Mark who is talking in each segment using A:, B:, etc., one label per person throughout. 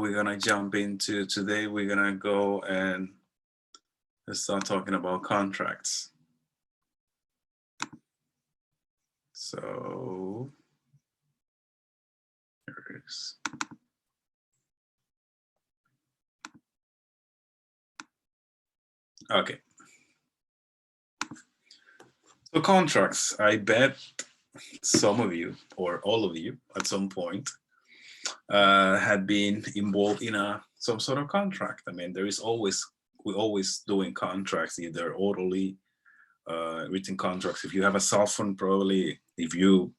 A: we're gonna jump into today. We're gonna go and let's start talking about contracts. So here it is. Okay. So contracts, I bet some of you or all of you at some point had been involved in some sort of contract. I mean, we're always doing contracts, either orally, written contracts. If you have a cell phone, probably if you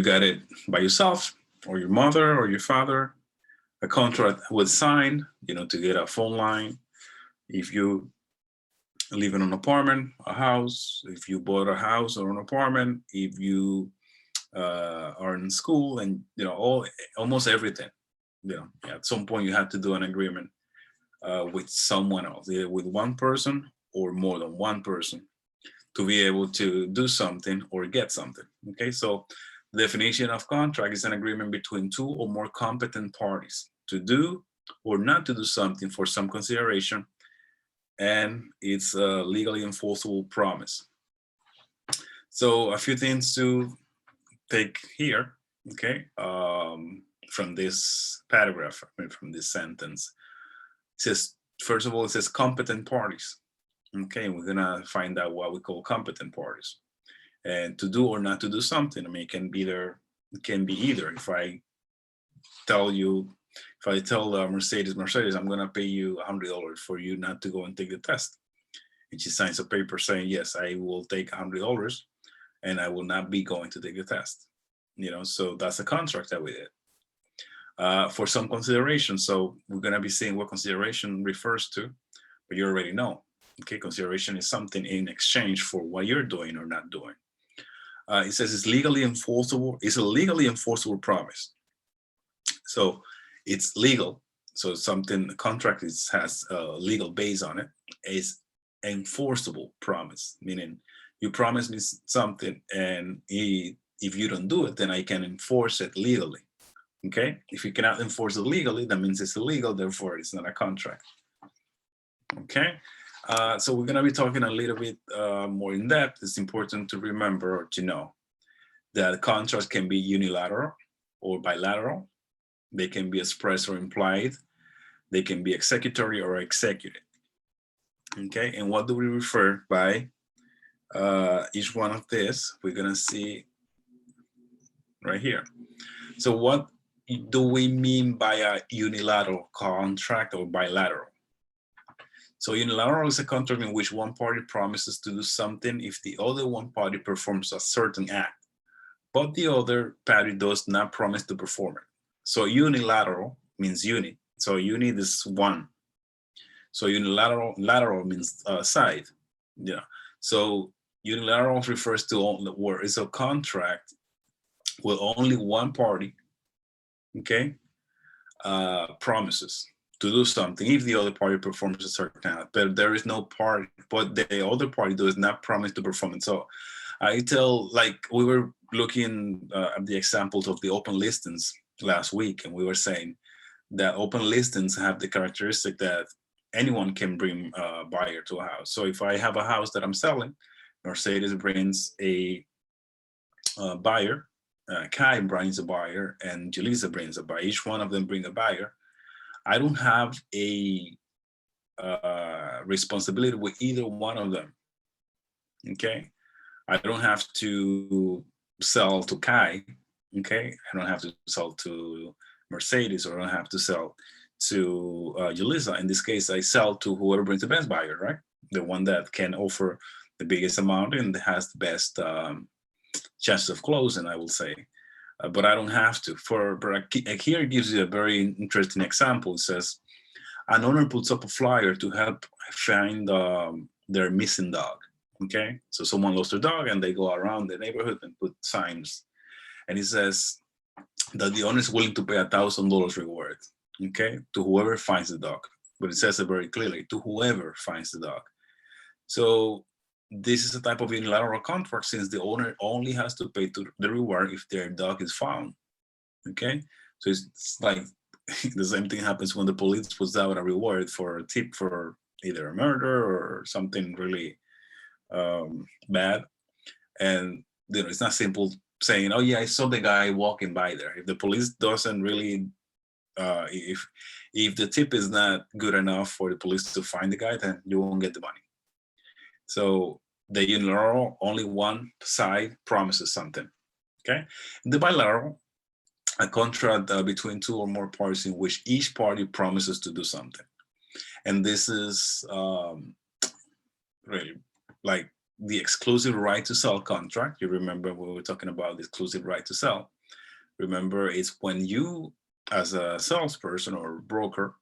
A: got it by yourself or your mother or your father, a contract was signed, to get a phone line. If you live in an apartment, a house, if you bought a house or an apartment, if you are in school, and almost everything. At some point you have to do an agreement with someone else, either with one person or more than one person, to be able to do something or get something. Okay, so the definition of contract is an agreement between two or more competent parties to do or not to do something for some consideration, and it's a legally enforceable promise. So a few things to take here, okay, from this paragraph, from this sentence. It says, first of all, it says competent parties. Okay, we're gonna find out what we call competent parties. And to do or not to do something, I mean, it can be either. If I tell Mercedes, I'm gonna pay you $100 for you not to go and take the test, and she signs a paper saying, yes, I will take $100 and I will not be going to take the test. So that's a contract that we did for some consideration. So we're gonna be seeing what consideration refers to, but you already know. Okay, consideration is something in exchange for what you're doing or not doing. It says it's legally enforceable. It's a legally enforceable promise. So it's legal. So something, a contract has a legal base on it. It's enforceable promise, meaning you promise me something, and if you don't do it, then I can enforce it legally. Okay, if you cannot enforce it legally, that means it's illegal, therefore it's not a contract. Okay, so we're going to be talking a little bit more in depth. It's important to remember or to know that contracts can be unilateral or bilateral. They can be expressed or implied. They can be executory or executed. Okay, and what do we refer by each one of this? We're going to see right here. So what do we mean by a unilateral contract or bilateral? So unilateral is a contract in which one party promises to do something if the other one party performs a certain act, but the other party does not promise to perform it. So unilateral means uni. So uni is one. So lateral means side. Yeah. So unilateral refers to where it's a contract with only one party, okay, promises to do something if the other party performs a certain act, but there is no party, but the other party does not promise to perform it. So like we were looking at the examples of the open listings last week, and we were saying that open listings have the characteristic that anyone can bring a buyer to a house. So if I have a house that I'm selling, Mercedes brings a buyer, Kai brings a buyer, and Julissa brings a buyer. Each one of them bring a buyer. I don't have a responsibility with either one of them. Okay, I don't have to sell to Kai. Okay, I don't have to sell to Mercedes, or I don't have to sell to Julissa. In this case, I sell to whoever brings the best buyer, right? The one that can offer the biggest amount and has the best chances of closing, I will say. But I don't have to. Here it gives you a very interesting example. It says, an owner puts up a flyer to help find their missing dog. Okay, so someone lost their dog and they go around the neighborhood and put signs. And it says that the owner is willing to pay $1,000 reward, okay, to whoever finds the dog. But it says it very clearly, to whoever finds the dog. So this is a type of unilateral contract, since the owner only has to pay to the reward if their dog is found. Okay, So it's like the same thing happens when the police puts out a reward for a tip for either a murder or something really bad. And it's not simple saying, "Oh yeah, I saw the guy walking by there." If the police doesn't really, if the tip is not good enough for the police to find the guy, then you won't get the money. So the unilateral, only one side promises something. Okay, the bilateral, a contract between two or more parties in which each party promises to do something. And this is really like the exclusive right to sell contract. You remember when we were talking about the exclusive right to sell. Remember, it's when you, as a salesperson or broker,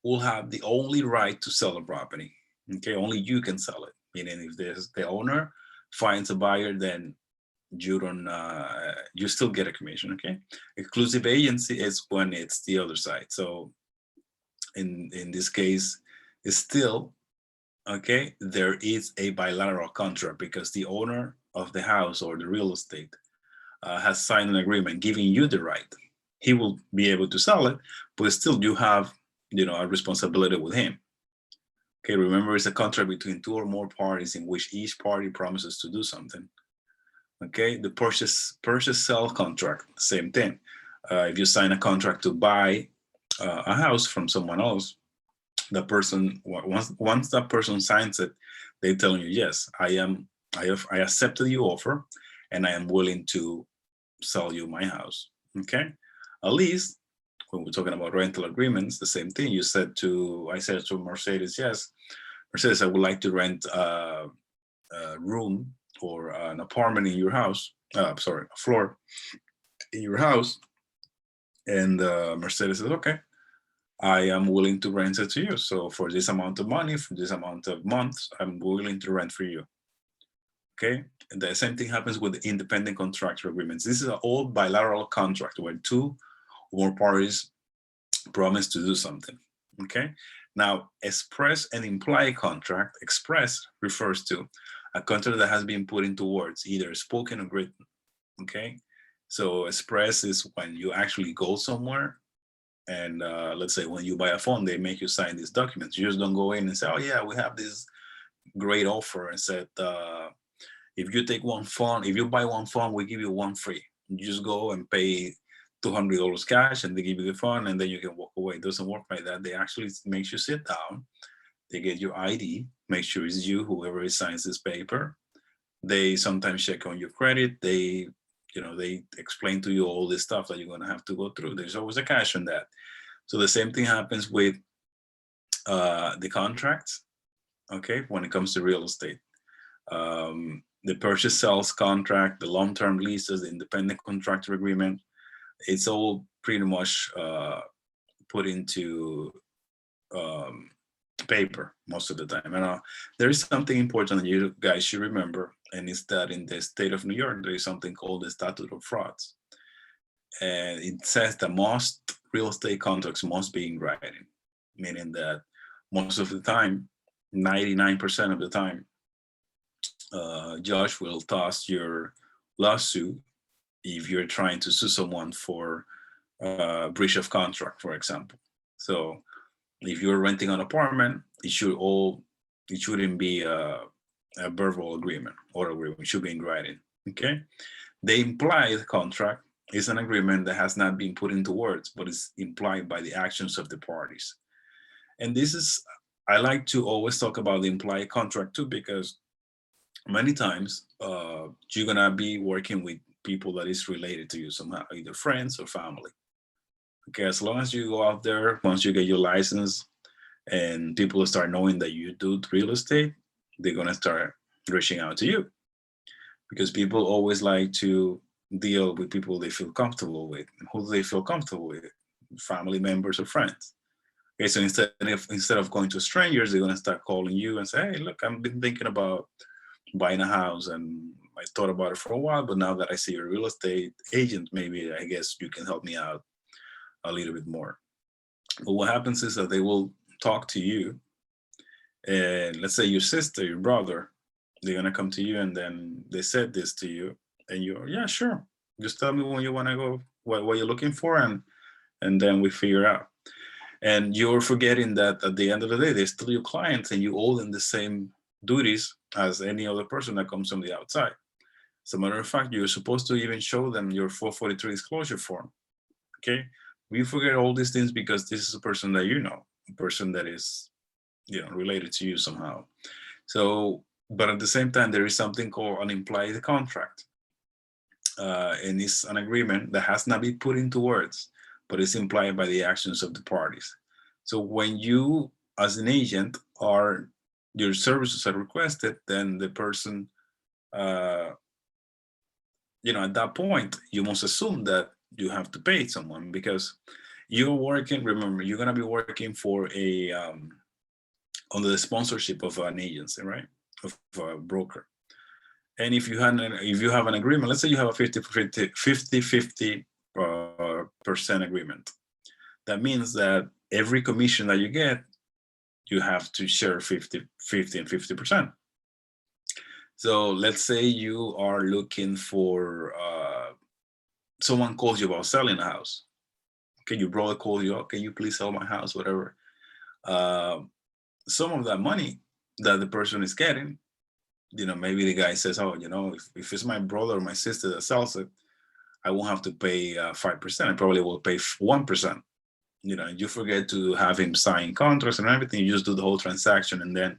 A: will have the only right to sell a property. Okay, only you can sell it. Meaning, if there's the owner finds a buyer, then you don't you still get a commission. Okay, exclusive agency is when it's the other side. So in this case, it's still okay. There is a bilateral contract because the owner of the house or the real estate has signed an agreement giving you the right. He will be able to sell it, but still you have a responsibility with him. Okay, remember, it's a contract between two or more parties in which each party promises to do something. Okay, the purchase sell contract, same thing. If you sign a contract to buy a house from someone else, the person, once that person signs it, they tell you, yes, I accepted your offer, and I am willing to sell you my house. Okay, at least when we're talking about rental agreements, the same thing. I said to Mercedes, yes, Mercedes, I would like to rent a room or an apartment in your house. Sorry, a floor in your house. And Mercedes says, okay, I am willing to rent it to you. So for this amount of money, for this amount of months, I'm willing to rent for you. Okay. And the same thing happens with the independent contractor agreements. This is an old bilateral contract where two or more parties promise to do something. Okay. Now, express and implied contract. Express refers to a contract that has been put into words, either spoken or written. Okay. So express is when you actually go somewhere, and let's say when you buy a phone, they make you sign these documents. You just don't go in and say, "Oh yeah, we have this great offer," and said, "If you take one phone, if you buy one phone, we give you one free." You just go and pay $200 cash, and they give you the phone, and then you can walk away. It doesn't work like that. They actually make you sit down. They get your ID, make sure it's you, whoever signs this paper. They sometimes check on your credit. They explain to you all this stuff that you're going to have to go through. There's always a cash on that. So the same thing happens with the contracts, okay, when it comes to real estate. The purchase sales contract, the long-term leases, the independent contractor agreement, it's all pretty much put into paper most of the time. And there is something important that you guys should remember, and it's that in the state of New York, there is something called the statute of frauds. And it says that most real estate contracts must be in writing, meaning that most of the time, 99% of the time, judge will toss your lawsuit if you're trying to sue someone for breach of contract, for example. So if you're renting an apartment, it shouldn't be a verbal agreement or agreement. It should be in writing. Okay. The implied contract is an agreement that has not been put into words, but is implied by the actions of the parties. And I like to always talk about the implied contract too, because many times you're gonna be working with people that is related to you somehow, either friends or family. Okay, as long as you go out there, once you get your license and people start knowing that you do real estate, they're gonna start reaching out to you, because people always like to deal with people they feel comfortable with. And who do they feel comfortable with? Family members or friends. Okay, so instead of going to strangers, they're gonna start calling you and say, "Hey, look, I've been thinking about buying a house, and I thought about it for a while, but now that I see you're a real estate agent, maybe I guess you can help me out a little bit more." But what happens is that they will talk to you, and let's say your sister, your brother, they're gonna come to you, and then they said this to you, and you're, yeah, sure, just tell me when you want to go, what you're looking for, and and then we figure out. And you're forgetting that at the end of the day, they're still your clients, and you owe them the same duties as any other person that comes from the outside. As a matter of fact, you're supposed to even show them your 443 disclosure form. Okay, we forget all these things because this is a person that you know, a person that is, related to you somehow. So, but at the same time, there is something called an implied contract, and it's an agreement that has not been put into words, but it's implied by the actions of the parties. So when you, as an agent, your services are requested, then the person, at that point, you must assume that you have to pay someone because you're working. Remember, you're gonna be working for under the sponsorship of an agency, right? Of a broker. And if you have an agreement, let's say you have a 50 percent agreement, that means that every commission that you get, you have to share 50 and 50%. So let's say you are looking for, someone calls you about selling a house. Okay, your brother calls you, can you please sell my house, whatever. Some of that money that the person is getting, maybe the guy says, oh, if it's my brother or my sister that sells it, I won't have to pay 5%. I probably will pay 1%. You forget to have him sign contracts and everything. You just do the whole transaction, and then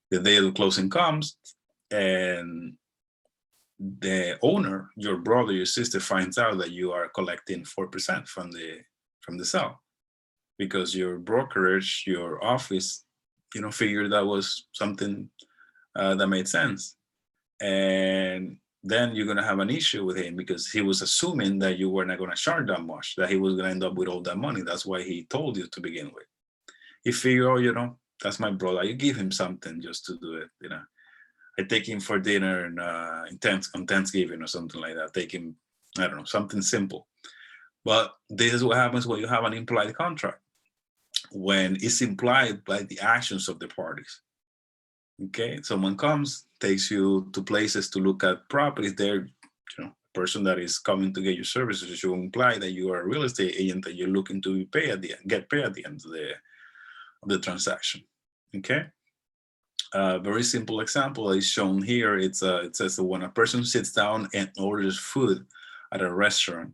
A: the day of the closing comes, and the owner, your brother, your sister, finds out that you are collecting 4% from the sale, because your brokerage, your office, figured that was something that made sense. And then you're going to have an issue with him because he was assuming that you were not going to charge that much, that he was going to end up with all that money. That's why he told you to begin with. He figured, oh, that's my brother. You give him something just to do it. I take him for dinner and on Thanksgiving or something like that. Take him, I don't know, something simple. But this is what happens when you have an implied contract, when it's implied by the actions of the parties. Okay, someone comes, takes you to places to look at properties. They're, person that is coming to get your services. You imply that you are a real estate agent, that you're looking to get paid at the end of the transaction. Okay. Very simple example is shown here. It says that when a person sits down and orders food at a restaurant,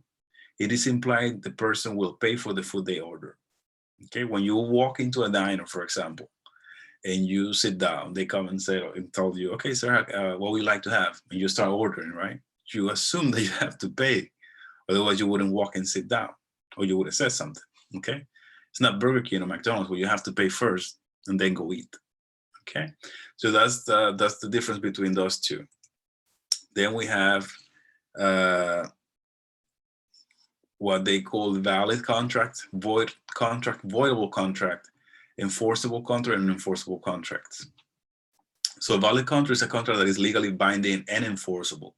A: it is implied the person will pay for the food they order. Okay, when you walk into a diner, for example, and you sit down, they come and say and tell you, okay, sir, what would you like to have? And you start ordering, right? You assume that you have to pay, otherwise you wouldn't walk and sit down, or you would have said something. Okay, it's not Burger King or McDonald's where you have to pay first and then go eat. Okay, so that's the difference between those two. Then we have what they call valid contract, void contract, voidable contract, enforceable contract, and enforceable contracts. So a valid contract is a contract that is legally binding and enforceable.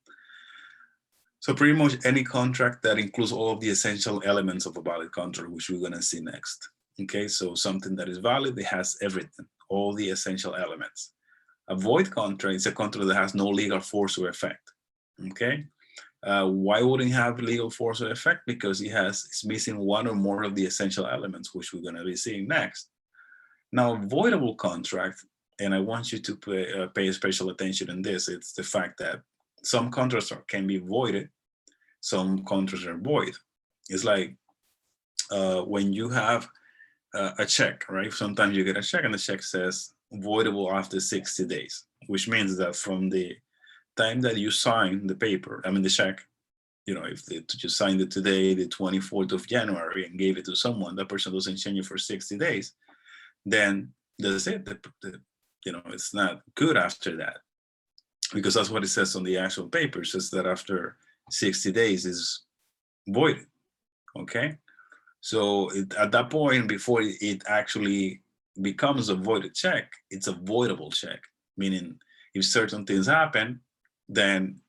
A: So pretty much any contract that includes all of the essential elements of a valid contract, which we're going to see next. Okay, so something that is valid, it has everything, all the essential elements. A void contract is a contract that has no legal force or effect. Okay, why wouldn't it have legal force or effect? Because it's missing one or more of the essential elements, which we're going to be seeing next. Now, voidable contract, and I want you to pay special attention in this, it's the fact that some contracts can be voided, some contracts are void. It's like when you have a check, right? Sometimes you get a check and the check says voidable after 60 days, which means that from the time that you sign the paper, the check, if you signed it today, the 24th of January, and gave it to someone, that person doesn't change it for 60 days, then that's it. It's not good after that, because that's what it says on the actual paper. It says that after 60 days is voided. Okay, so at that point, before it actually becomes a voided check, it's a voidable check, meaning if certain things happen, then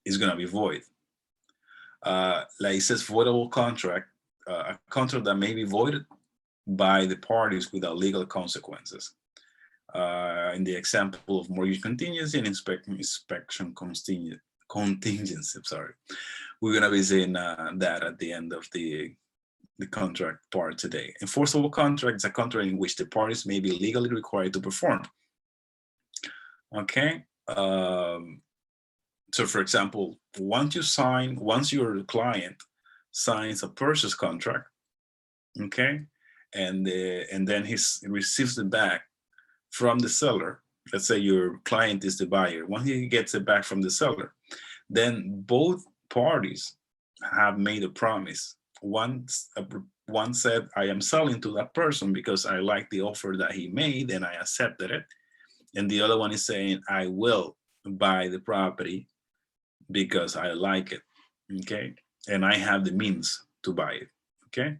A: it's going to be void. Like it says, voidable contract, a contract that may be voided by the parties without legal consequences. In the example of mortgage contingency and inspection contingency, sorry. We're going to be seeing that at the end of the the contract part today. Enforceable contract is a contract in which the parties may be legally required to perform. Okay. So for example, once your client signs a purchase contract, okay, and then he receives it back from the seller. Let's say your client is the buyer. Once he gets it back from the seller, then both parties have made a promise. One said, I am selling to that person because I like the offer that he made and I accepted it. And the other one is saying, I will buy the property because I like it, okay? And I have the means to buy it, okay?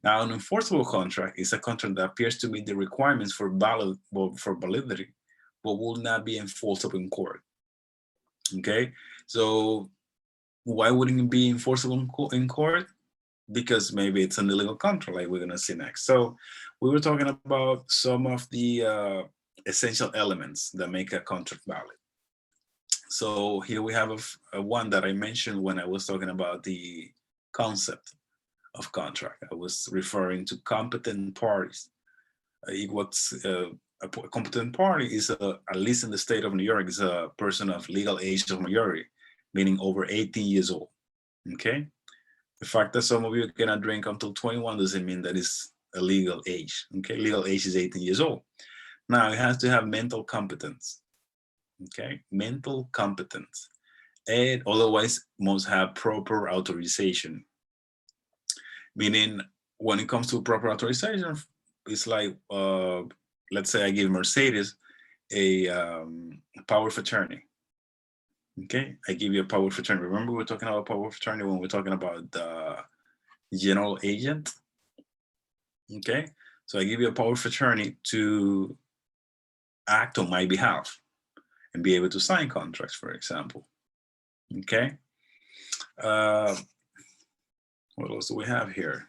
A: Now, an enforceable contract is a contract that appears to meet the requirements for validity, but will not be enforceable in court, okay? So why wouldn't it be enforceable in court? Because maybe it's an illegal contract, like we're gonna see next. So we were talking about some of the essential elements that make a contract valid. So here we have a one that I mentioned when I was talking about the concept of contract. I was referring to competent parties. A competent party is, at least in the state of New York, is a person of legal age of majority, meaning over 18 years old, okay? The fact that some of you cannot drink until 21 doesn't mean that it's a legal age, okay? Legal age is 18 years old. Now, it has to have mental competence, okay? Mental competence. And otherwise must have proper authorization. Meaning, when it comes to proper authorization, it's like, let's say I give Mercedes a power of attorney. Okay, I give you a power of attorney. Remember, we were talking about power of attorney when we're talking about the general agent. Okay, so I give you a power of attorney to act on my behalf and be able to sign contracts, for example. Okay, what else do we have here?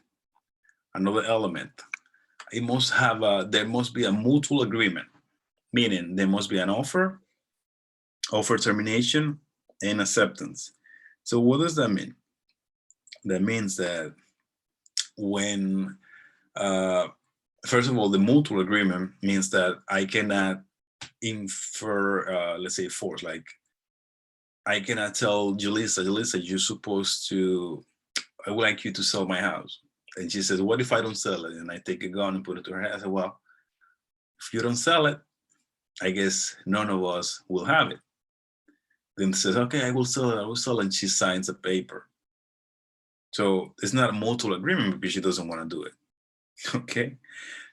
A: Another element. It must have there must be a mutual agreement, meaning there must be an offer termination, and acceptance. So what does that mean? That means that when, first of all, the mutual agreement means that I cannot infer, let's say, force. Like, I cannot tell Julissa, you're supposed to, I would like you to sell my house. And she says, what if I don't sell it? And I take a gun and put it to her head. I said, well, if you don't sell it, I guess none of us will have it. Then says, okay, I will sell it, and she signs a paper. So it's not a mutual agreement because she doesn't want to do it. Okay,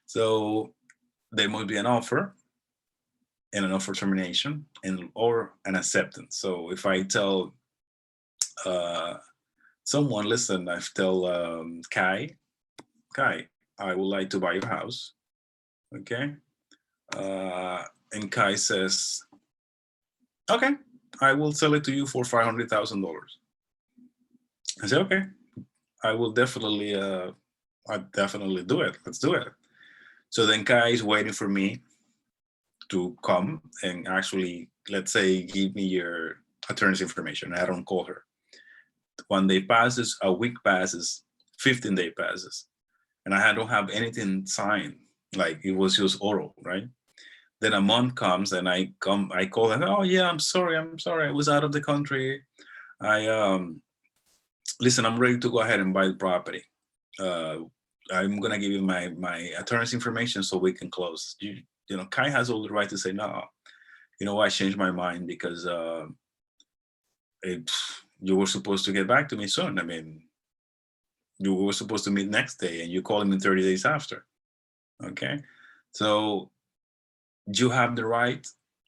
A: so there must be an offer and an offer termination or an acceptance. So if I tell someone, listen, I tell Kai, I would like to buy your house. Okay, and Kai says, okay, I will sell it to you for $500,000. I say, okay, I will definitely do it. Let's do it. So then Kai is waiting for me to come and actually, let's say, give me your attorney's information. I don't call her. 1 day passes, a week passes, 15-day passes, and I don't have anything signed. Like, it was just oral, right? Then a month comes and I call her. Oh yeah, I'm sorry. I was out of the country. Listen, I'm ready to go ahead and buy the property. I'm gonna give you my attorney's information so we can close. You know, Kai has all the right to say no. You know, I changed my mind because you were supposed to get back to me soon. I mean, you were supposed to meet next day, and you called me 30 days after. Okay, so you have the right.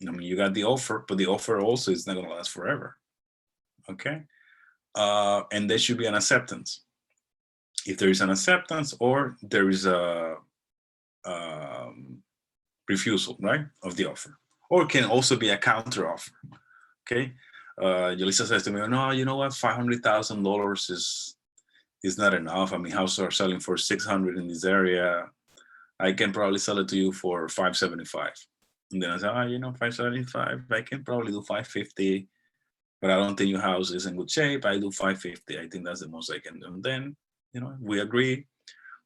A: I mean, you got the offer, but the offer also is not gonna last forever. Okay, and there should be an acceptance. If there is an acceptance or there is a refusal, right, of the offer, or it can also be a counter offer. Okay, Julissa says to me, no, you know what, $500,000 is not enough. I mean, houses are selling for 600 in this area. I can probably sell it to you for 575. And then I say, you know, 575, I can probably do 550, but I don't think your house is in good shape. I do 550. I think that's the most I can do. And then, you know, we agree.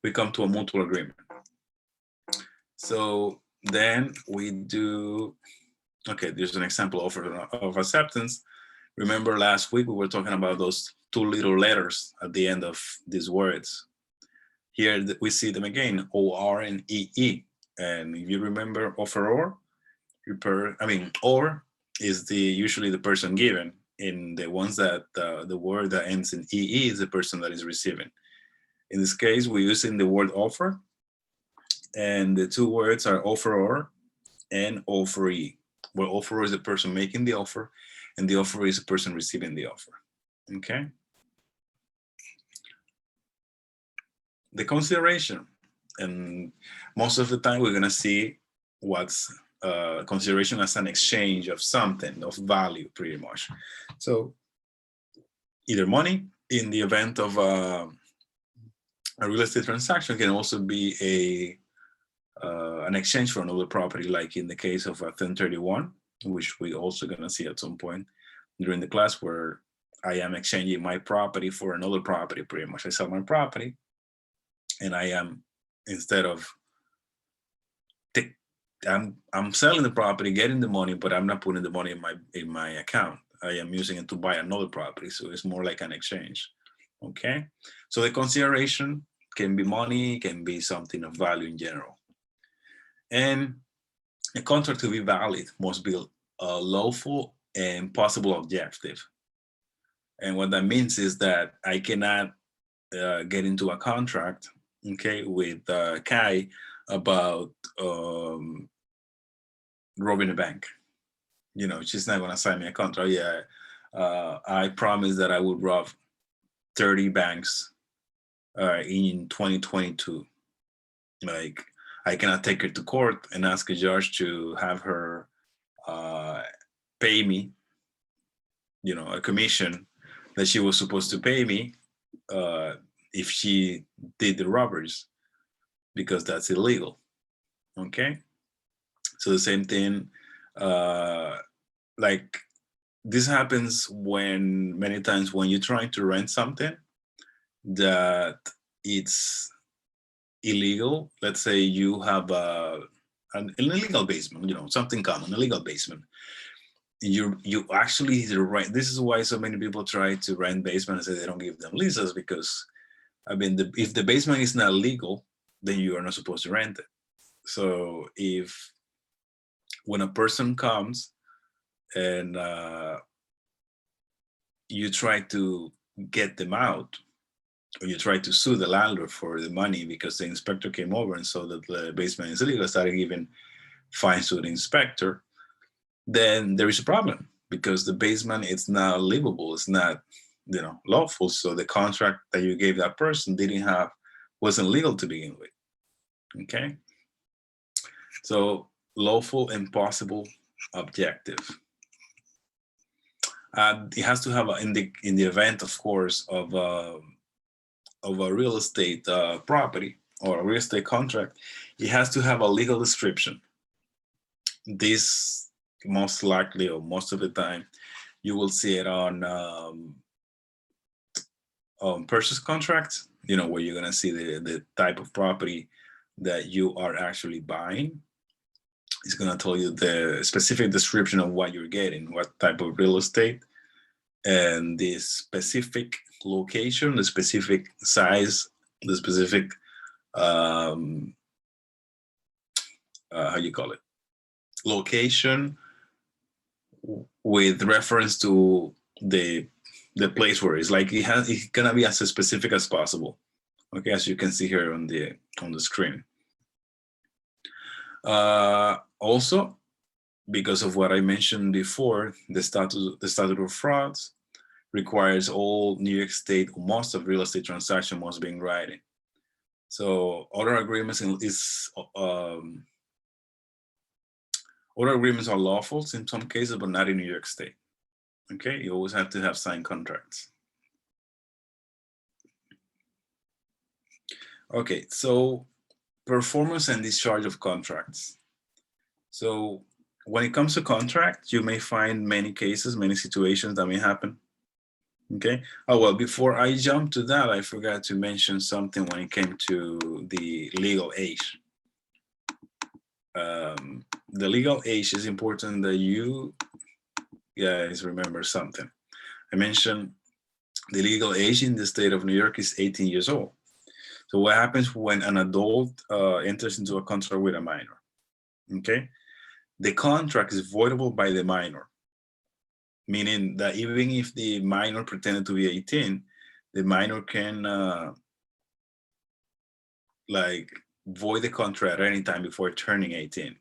A: we come to a mutual agreement. So then we do, okay, there's an example of acceptance. Remember last week we were talking about those two little letters at the end of these words. Here we see them again, OR and EE. And if you remember offeror, or is usually the person given. In the ones that the word that ends in EE is the person that is receiving. In this case, we're using the word offer, and the two words are offeror and offeree, where offeror is the person making the offer, and the offeree is the person receiving the offer. Okay. The consideration, and most of the time we're going to see what's consideration as an exchange of something of value, pretty much. So either money in the event of a real estate transaction, can also be an exchange for another property, like in the case of a 1031, which we also going to see at some point during the class, where I am exchanging my property for another property. Pretty much I sell my property, and I am, instead of I'm selling the property, getting the money, but I'm not putting the money in my account. I am using it to buy another property. So it's more like an exchange. Okay. So the consideration can be money, can be something of value in general. And a contract to be valid must be lawful and possible objective. And what that means is that I cannot get into a contract, okay, with Kai about robbing a bank. You know, she's not going to sign me a contract. Yeah, I promised that I would rob 30 banks in 2022. Like, I cannot take her to court and ask a judge to have her pay me, you know, a commission that she was supposed to pay me if she did the robberies, because that's illegal. Okay. So the same thing, like this happens many times when you're trying to rent something that it's illegal. Let's say you have an illegal basement, you know, something common, illegal basement. You actually rent. This is why so many people try to rent basements and say they don't give them leases, because I mean, if the basement is not legal, then you are not supposed to rent it. So when a person comes and you try to get them out, or you try to sue the landlord for the money because the inspector came over and saw that the basement is illegal, started giving fines to the inspector, then there is a problem, because the basement, it's not livable, it's not, you know, lawful. So the contract that you gave that person wasn't legal to begin with. Okay. So lawful and possible objective. It has to have in the event, of course, of a real estate property or a real estate contract, it has to have a legal description. This most likely, or most of the time, you will see it on purchase contracts, you know, where you're going to see the type of property that you are actually buying. It's going to tell you the specific description of what you're getting, what type of real estate, and the specific location, the specific size, the specific, how you call it, location, with reference to the place where it's like it's gonna be as specific as possible. Okay, as you can see here on the screen. Also, because of what I mentioned before, the statute of frauds requires all New York State, most of real estate transactions must be in writing. So other agreements other agreements are lawful in some cases, but not in New York State. Okay, you always have to have signed contracts. Okay, so performance and discharge of contracts. So when it comes to contracts, you may find many cases, many situations that may happen. Okay. Oh, well, before I jump to that, I forgot to mention something when it came to the legal age. The legal age is important that you guys remember something. I mentioned the legal age in the state of New York is 18 years old. So what happens when an adult enters into a contract with a minor? Okay. The contract is voidable by the minor, meaning that even if the minor pretended to be 18, the minor can like void the contract at any time before turning 18.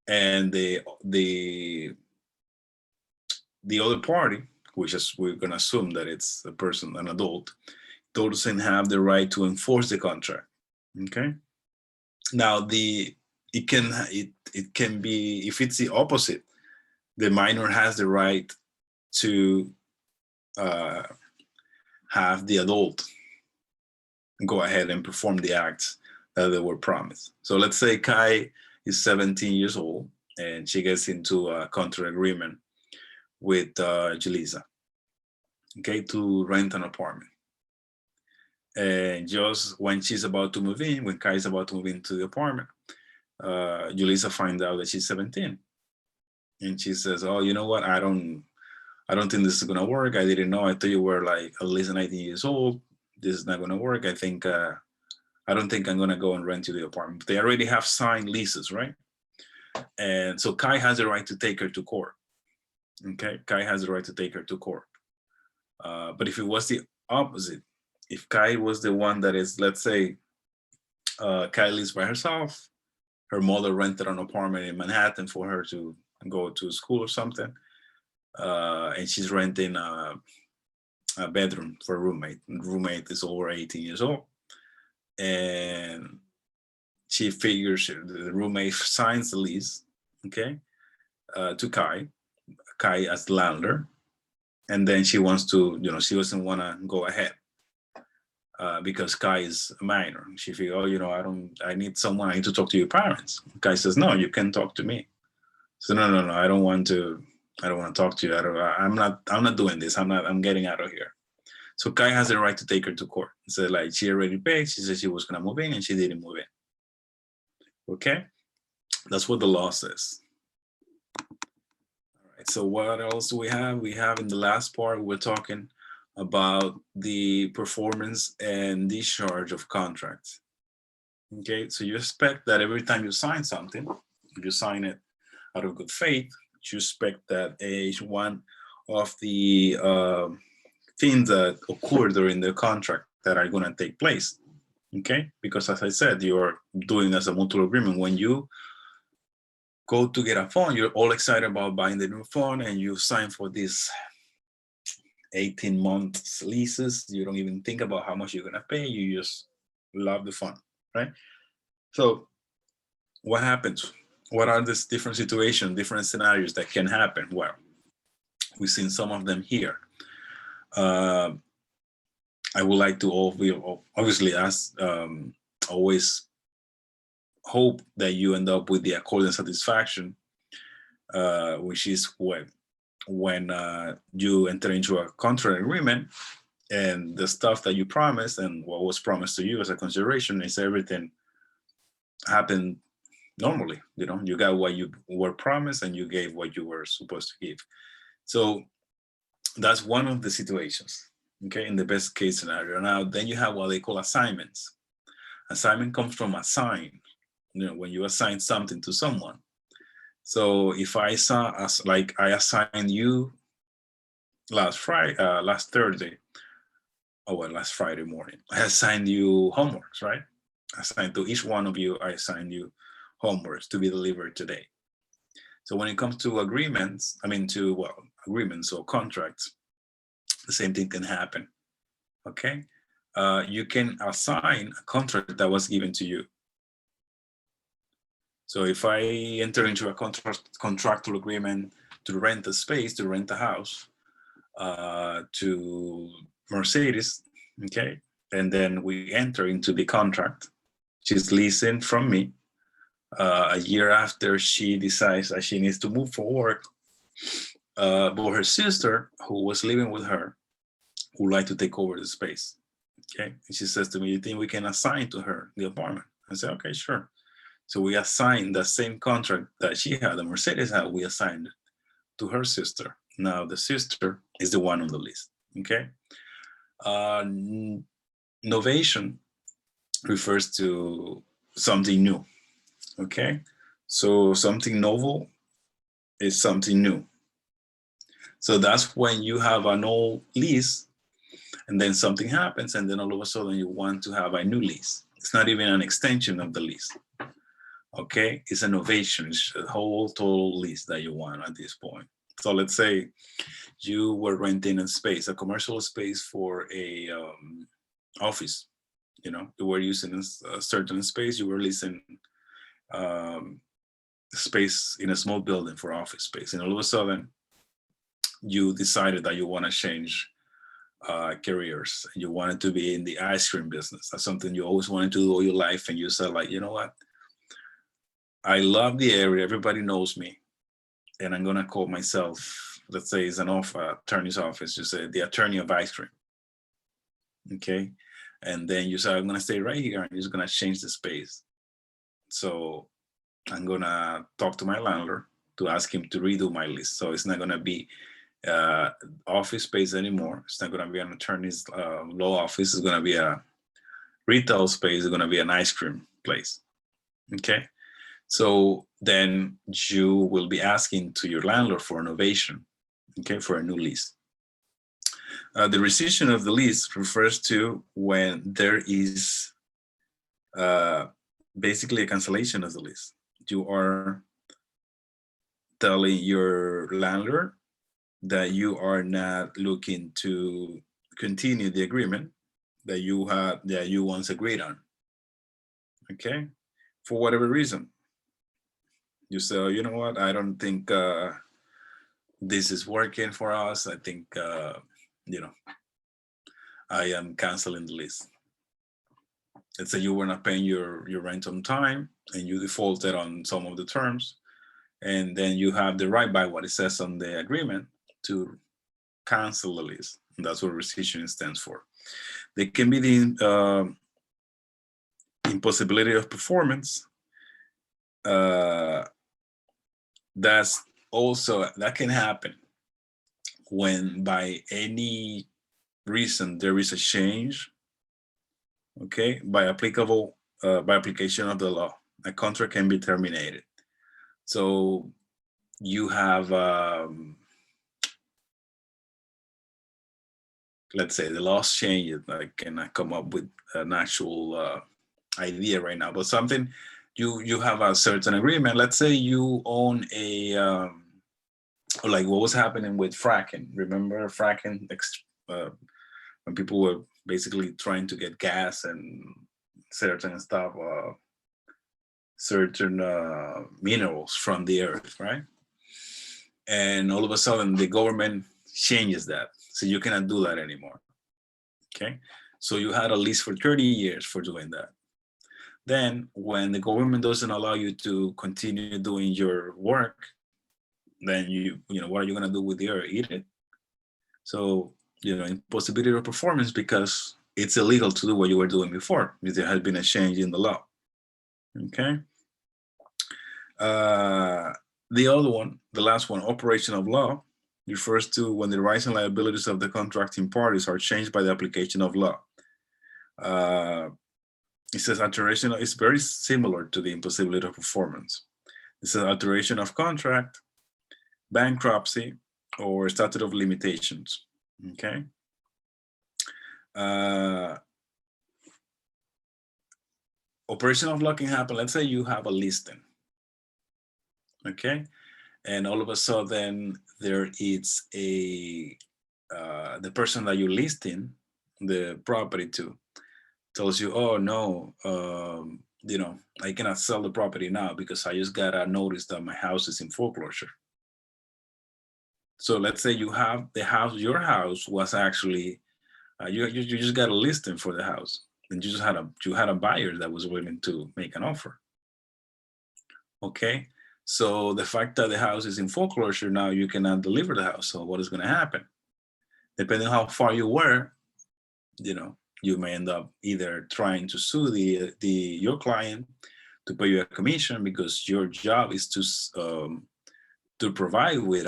A: And the other party, which is we're gonna assume that it's a person, an adult, doesn't have the right to enforce the contract. Okay. Now it can be, if it's the opposite, the minor has the right to have the adult go ahead and perform the acts that they were promised. So let's say Kai is 17 years old and she gets into a contract agreement with Julissa, okay, to rent an apartment. And just when she's about to move in, when Kai is about to move into the apartment, Julissa finds out that she's 17. And she says, oh, you know what? I don't think this is gonna work. I didn't know. I thought you were like at least 19 years old. This is not gonna work. I don't think I'm gonna go and rent you the apartment. They already have signed leases, right? And so Kai has the right to take her to court. Okay, Kai has the right to take her to court. But if it was the opposite, if Kai was the one that is, let's say, Kai lives by herself, her mother rented an apartment in Manhattan for her to go to school or something, and she's renting a bedroom for a roommate. The roommate is over 18 years old, and she figures the roommate signs the lease, okay, to Kai as the landlord, and then she wants to, she doesn't want to go ahead because Kai is a minor. She figures, oh, I need someone. I need to talk to your parents. Kai says, no, you can talk to me. So no, I don't want to talk to you. I'm not doing this. I'm getting out of here. So Kai has the right to take her to court. So like she already paid. She said she was gonna move in and she didn't move in. Okay, that's what the law says. All right. So what else do we have? We have in the last part we're talking about the performance and discharge of contracts. Okay, so you expect that every time you sign something, you sign it out of good faith. You expect that each one of the things that occur during the contract that are going to take place. Okay, because as I said, you're doing as a mutual agreement. When you go to get a phone, you're all excited about buying the new phone, and you sign for this 18 months leases. You don't even think about how much you're going to pay. You just love the phone, right? So what happens? What are these different situations, different scenarios that can happen? Well, we've seen some of them here. I would like to obviously always hope that you end up with the accord and satisfaction, which is when you enter into a contract agreement and the stuff that you promised and what was promised to you as a consideration is everything happened normally. You got what you were promised and you gave what you were supposed to give. So that's one of the situations, okay, in the best case scenario. Now, then you have what they call assignments. Assignment comes from assign, when you assign something to someone. So if I assigned you last Thursday, last Friday morning, I assigned you homeworks, right? I assigned to each one of you, I assigned you homeworks to be delivered today. So when it comes to agreements or contracts, the same thing can happen. Okay, you can assign a contract that was given to you. So if I enter into a contractual agreement to rent a space, to rent a house to Mercedes, okay, and then we enter into the contract, she's leasing from me. A year after she decides that she needs to move for work, but her sister, who was living with her, would like to take over the space. Okay. And she says to me, you think we can assign to her the apartment? I said, okay, sure. So we assigned the same contract that she had, the Mercedes had, we assigned it to her sister. Now the sister is the one on the list. Okay. Uh, Novation refers to something new. Okay. So something novel is something new. So that's when you have an old lease and then something happens and then all of a sudden you want to have a new lease. It's not even an extension of the lease. Okay, it's an innovation. It's a whole total lease that you want at this point. So let's say you were renting a space, a commercial space for a office. You know, you were using a certain space. You were leasing space in a small building for office space, and all of a sudden, you decided that you want to change careers. You wanted to be in the ice cream business. That's something you always wanted to do all your life, and you said, like, you know what? I love the area. Everybody knows me, and I'm gonna call myself. Let's say it's an attorney's office. You say the attorney of ice cream. Okay, and then you say, I'm gonna stay right here. I'm just gonna change the space. So I'm gonna talk to my landlord to ask him to redo my list. So it's not gonna be office space anymore. It's not gonna be an attorney's law office. It's gonna be a retail space. It's gonna be an ice cream place. Okay. So then you will be asking to your landlord for an novation, okay, for a new lease. The rescission of the lease refers to when there is basically a cancellation of the lease. You are telling your landlord that you are not looking to continue the agreement that you once agreed on. Okay, for whatever reason. You say, oh, you know what? I don't think this is working for us. I think, I am canceling the lease. Let's say you were not paying your rent on time and you defaulted on some of the terms. And then you have the right by what it says on the agreement to cancel the lease. And that's what rescission stands for. There can be the impossibility of performance. That can happen when by any reason there is a change, okay, by application of the law, a contract can be terminated. So you have let's say the laws change. I cannot come up with an actual idea right now, but something you have a certain agreement. Let's say you own a like what was happening with fracking. Remember fracking when people were basically trying to get gas and certain stuff, certain minerals from the earth, right? And all of a sudden the government changes that. So you cannot do that anymore. Okay. So you had a lease for 30 years for doing that. Then when the government doesn't allow you to continue doing your work, then you know, what are you going to do with the earth? Eat it. So, you know, impossibility of performance because it's illegal to do what you were doing before because there has been a change in the law. Okay. The other one, the last one, operation of law, refers to when the rights and liabilities of the contracting parties are changed by the application of law. It says alteration is very similar to the impossibility of performance. It says alteration of contract, bankruptcy, or statute of limitations. Okay. Operation of law can happen. Let's say you have a listing. Okay. And all of a sudden there is the person that you're listing the property to tells you, oh no, you know, I cannot sell the property now because I just got a notice that my house is in foreclosure. So let's say you have the house, your house was actually, you just got a listing for the house and you had a buyer that was willing to make an offer. Okay. So the fact that the house is in foreclosure now, you cannot deliver the house. So what is going to happen? depending on how far you were, you know, you may end up either trying to sue your client to pay you a commission, because your job is to provide with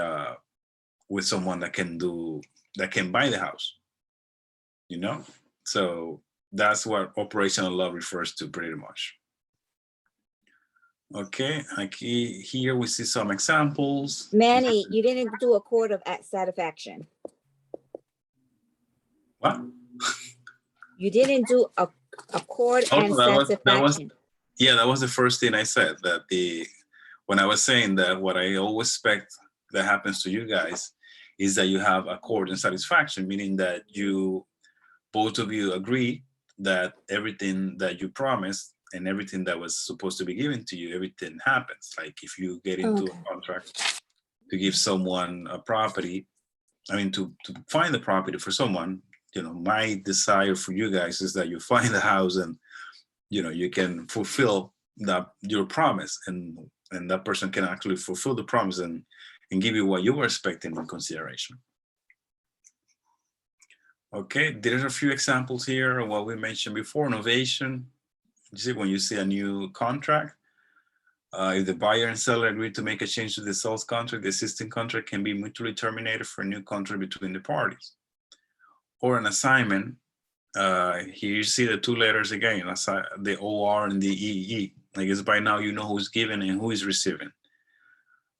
A: someone that can buy the house, you know. So that's what operational law refers to, pretty much. Okay, here we see some examples.
B: Manny, you didn't do a court of satisfaction.
A: What?
B: You didn't do a court and satisfaction.
A: That was the first thing I said, that when I was saying that what I always expect that happens to you guys is that you have accord and satisfaction, meaning that both of you agree that everything that you promised and everything that was supposed to be given to you, everything happens. Like if you get into a contract to give someone a property, I mean, to find the property for someone, you know, my desire for you guys is that you find the house and, you know, you can fulfill your promise, and that person can actually fulfill the promise and give you what you were expecting in consideration. Okay, there's a few examples here of what we mentioned before. Novation. You see, when you see a new contract, if the buyer and seller agree to make a change to the sales contract, the existing contract can be mutually terminated for a new contract between the parties. Or an assignment. Here you see the two letters again, the OR and the EE. I guess by now you know who's giving and who is receiving.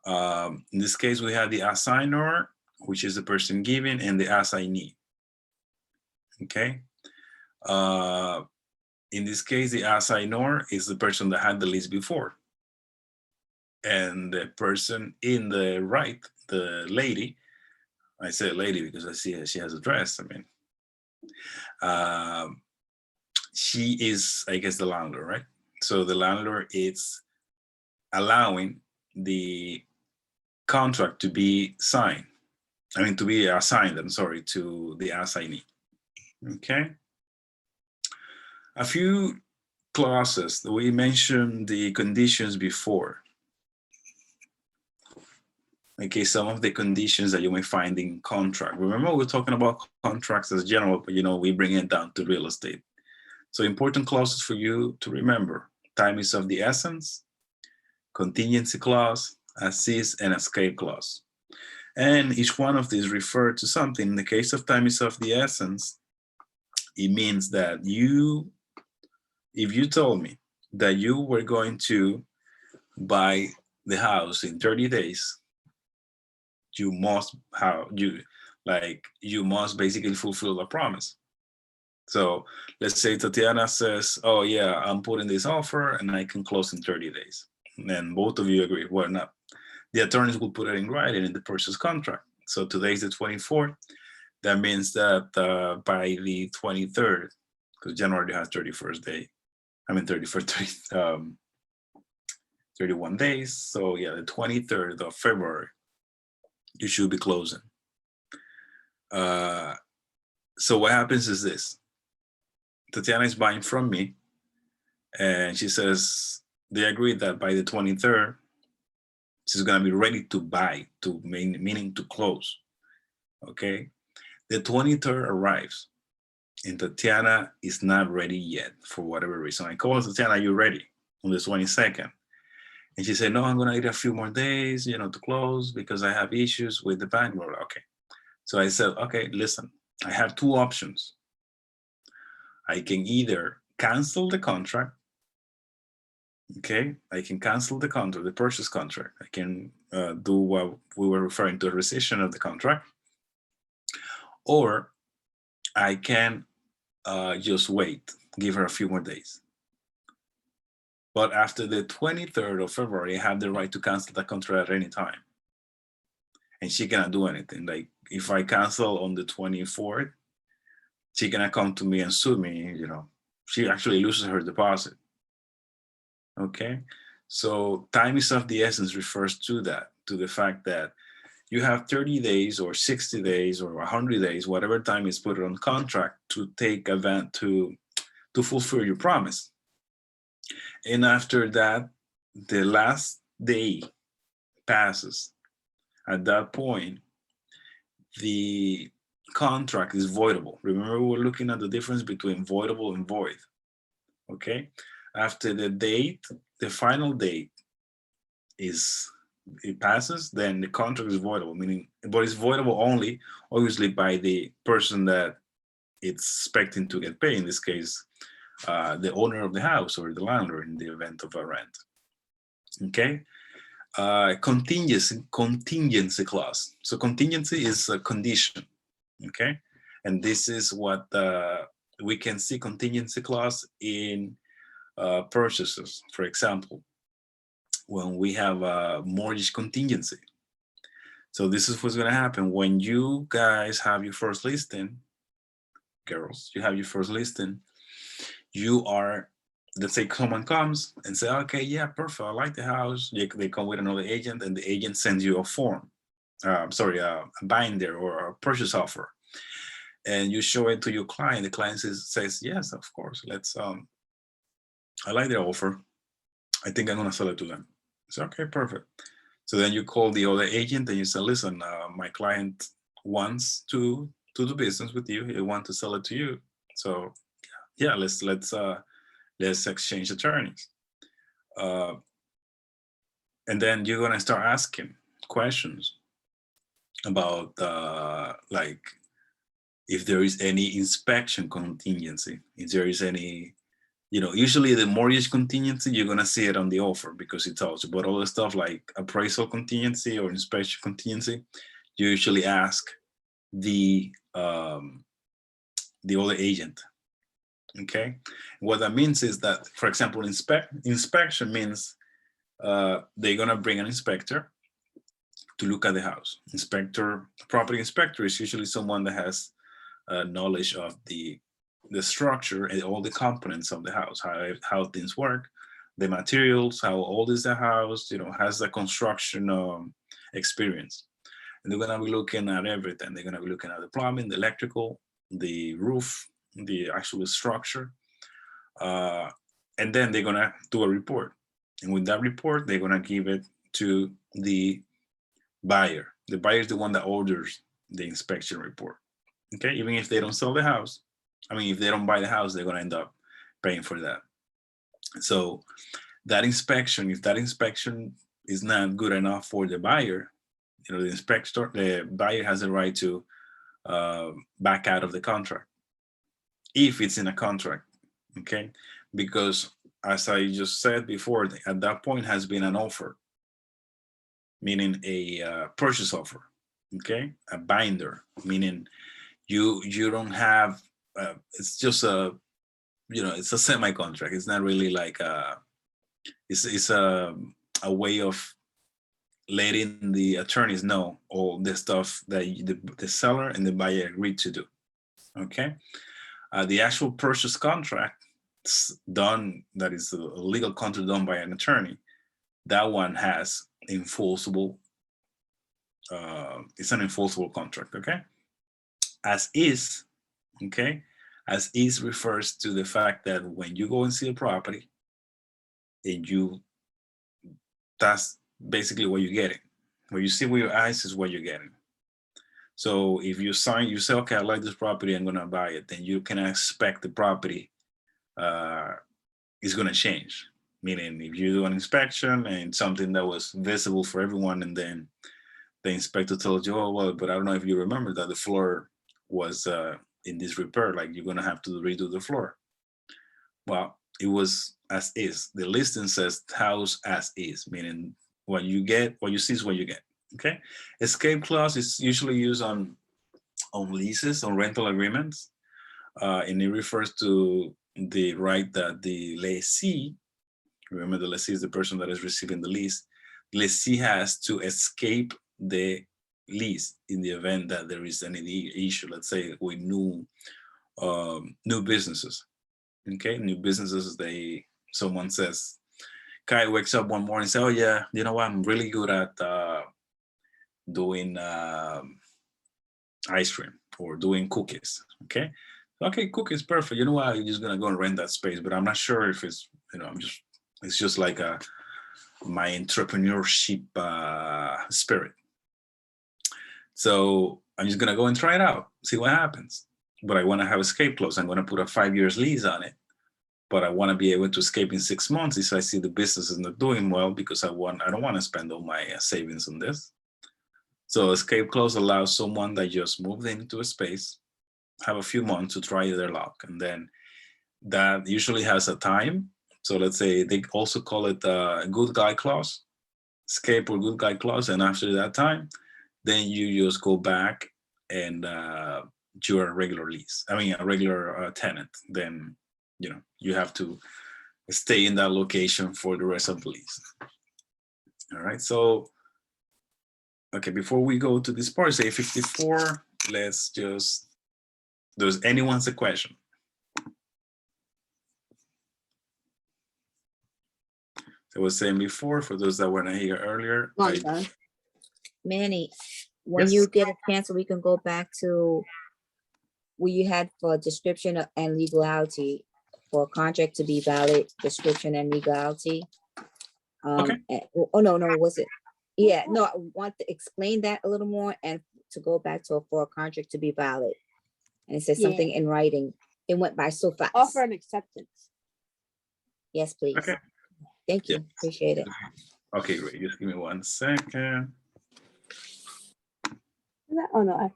A: In this case, we have the assignor, which is the person giving, and the assignee. Okay. In this case, the assignor is the person that had the lease before. And the person in the right, the lady, I say lady because I see she has a dress, I mean, she is, I guess, the landlord, right? So the landlord is allowing the contract to be signed. I mean, to be assigned, I'm sorry, to the assignee. Okay. A few clauses. We mentioned the conditions before. Okay, some of the conditions that you may find in contract. Remember, we're talking about contracts as general, but you know, we bring it down to real estate. So important clauses for you to remember: time is of the essence, contingency clause, assist, and escape clause. And each one of these refer to something. In the case of time is of the essence, it means that if you told me that you were going to buy the house in 30 days, you must basically fulfill the promise. So let's say Tatiana says, oh yeah, I'm putting this offer and I can close in 30 days. And then both of you agree. Well, not. The attorneys will put it in writing in the purchase contract. So today's the 24th. That means that by the 23rd, because January has 31st day, 31 days. So yeah, the 23rd of February, you should be closing. So what happens is this: Tatiana is buying from me, and she says they agreed that by the 23rd, she's gonna be ready to buy, meaning to close. Okay, the 23rd arrives, and Tatiana is not ready yet for whatever reason. I call Tatiana, are you ready? On the 22nd. And she said, no, I'm gonna need a few more days, you know, to close because I have issues with the bank. Okay. So I said, okay, listen, I have two options. I can either cancel the contract. Okay, I can cancel the contract, the purchase contract. I can do what we were referring to, a rescission of the contract. Or I can just wait, give her a few more days. But after the 23rd of February, I have the right to cancel the contract at any time. And she cannot do anything. Like if I cancel on the 24th, she cannot come to me and sue me, you know. She actually loses her deposit. Okay, so time is of the essence refers to that, to the fact that you have 30 days or 60 days or 100 days, whatever time is put on contract, to take event to fulfill your promise. And after that, the last day passes. At that point, the contract is voidable. Remember, we're looking at the difference between voidable and void. Okay, after the date, the final date it passes, then the contract is voidable, meaning, but it's voidable only obviously by the person that it's expecting to get paid, in this case the owner of the house or the landlord in the event of a rent. Okay, contingency clause. So contingency is a condition. Okay, and this is what we can see contingency clause in purchases. For example, when we have a mortgage contingency. So this is what's going to happen when you guys have your first listing, girls, you have your first listing. You are, let's say someone comes and say, okay, yeah, perfect, I like the house. They come with another agent, and the agent sends you a form, a binder or a purchase offer, and you show it to your client. The client says, yes, of course, let's, I like their offer. I think I'm gonna sell it to them. It's okay, perfect. So then you call the other agent and you say, listen, my client wants to do business with you. He wants to sell it to you. So yeah, let's exchange attorneys. And then you're gonna start asking questions about like if there is any inspection contingency, if there is any, usually the mortgage contingency, you're gonna see it on the offer because it tells you, but all the stuff like appraisal contingency or inspection contingency, you usually ask the other agent. Okay, what that means is that, for example, inspection means they're gonna bring an inspector to look at the house. Property inspector is usually someone that has knowledge of the structure and all the components of the house, how things work, the materials, how old is the house, has the construction experience. And they're gonna be looking at everything. They're gonna be looking at the plumbing, the electrical, the roof, the actual structure, and then they're gonna do a report. And with that report, they're gonna give it to the buyer. The buyer is the one that orders the inspection report. Okay, even if they don't sell the house, if they don't buy the house, they're gonna end up paying for that. So that inspection, if that inspection is not good enough for the buyer, the buyer has the right to back out of the contract if it's in a contract. Okay, because as I just said before, at that point has been an offer, meaning a purchase offer. Okay, a binder, meaning you don't have it's just it's a semi-contract. It's not really like it's a way of letting the attorneys know all the stuff that the seller and the buyer agreed to do. Okay, the actual purchase contract done, that is a legal contract done by an attorney, that one has enforceable. It's an enforceable contract. Okay, as is. Okay, as is refers to the fact that when you go and see a property, and that's basically what you're getting. What you see with your eyes is what you're getting. So if you say, okay, I like this property, I'm gonna buy it, then you can expect the property is gonna change. Meaning, if you do an inspection and something that was visible for everyone, and then the inspector tells you, oh, well, but I don't know if you remember that the floor was in this repair, like you're gonna have to redo the floor. Well, it was as is. The listing says house as is, meaning what you see is what you get. Okay. Escape clause is usually used on leases, on rental agreements, and it refers to the right that the lessee, remember the lessee is the person that is receiving the lease, lessee has to escape the lease in the event that there is any issue, let's say with new businesses. Okay, new businesses, someone says, Kai wakes up one morning and says, oh yeah, you know what, I'm really good at doing ice cream or doing cookies. Okay, cookies, perfect. You know what, I'm just gonna go and rent that space, but I'm not sure if it's, it's just like my entrepreneurship spirit. So I'm just gonna go and try it out. see what happens. But I want to have escape clause. I'm going to put a 5 years lease on it. But I want to be able to escape in 6 months if I see the business is not doing well, because I don't want to spend all my savings on this. So escape clause allows someone that just moved into a space, have a few months to try their luck, and then that usually has a time. So let's say they also call it a good guy clause, escape or good guy clause, and after that time, then you just go back and you're a regular lease. I mean, a regular tenant. Then you have to stay in that location for the rest of the lease. All right. So, okay, before we go to this part, say 54, let's just, does anyone have a question? I was saying before, for those that weren't here earlier.
B: Manny, when
A: Yes.
B: you get a chance, we can go back to what you had for description and legality, for a contract to be valid, description and legality.
A: Okay.
B: Oh, no, was it? Yeah, no, I want to explain that a little more and to go back to for a contract to be valid. And it says something in writing. It went by so fast.
C: Offer and acceptance.
B: Yes, please.
A: Okay.
B: Thank you.
A: Yeah.
B: Appreciate it.
A: Okay, great. Just give me 1 second.
C: Oh, no.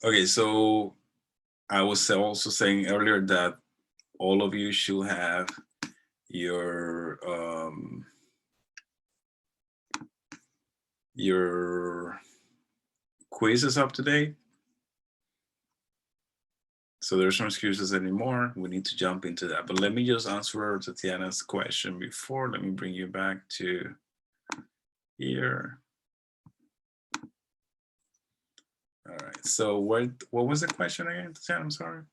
A: Okay, so I was also saying earlier that all of you should have your quizzes up to date. So there's no excuses anymore. We need to jump into that. But let me just answer Tatiana's question before. Let me bring you back to here. All right. So what was the question again, Tatiana? I'm sorry.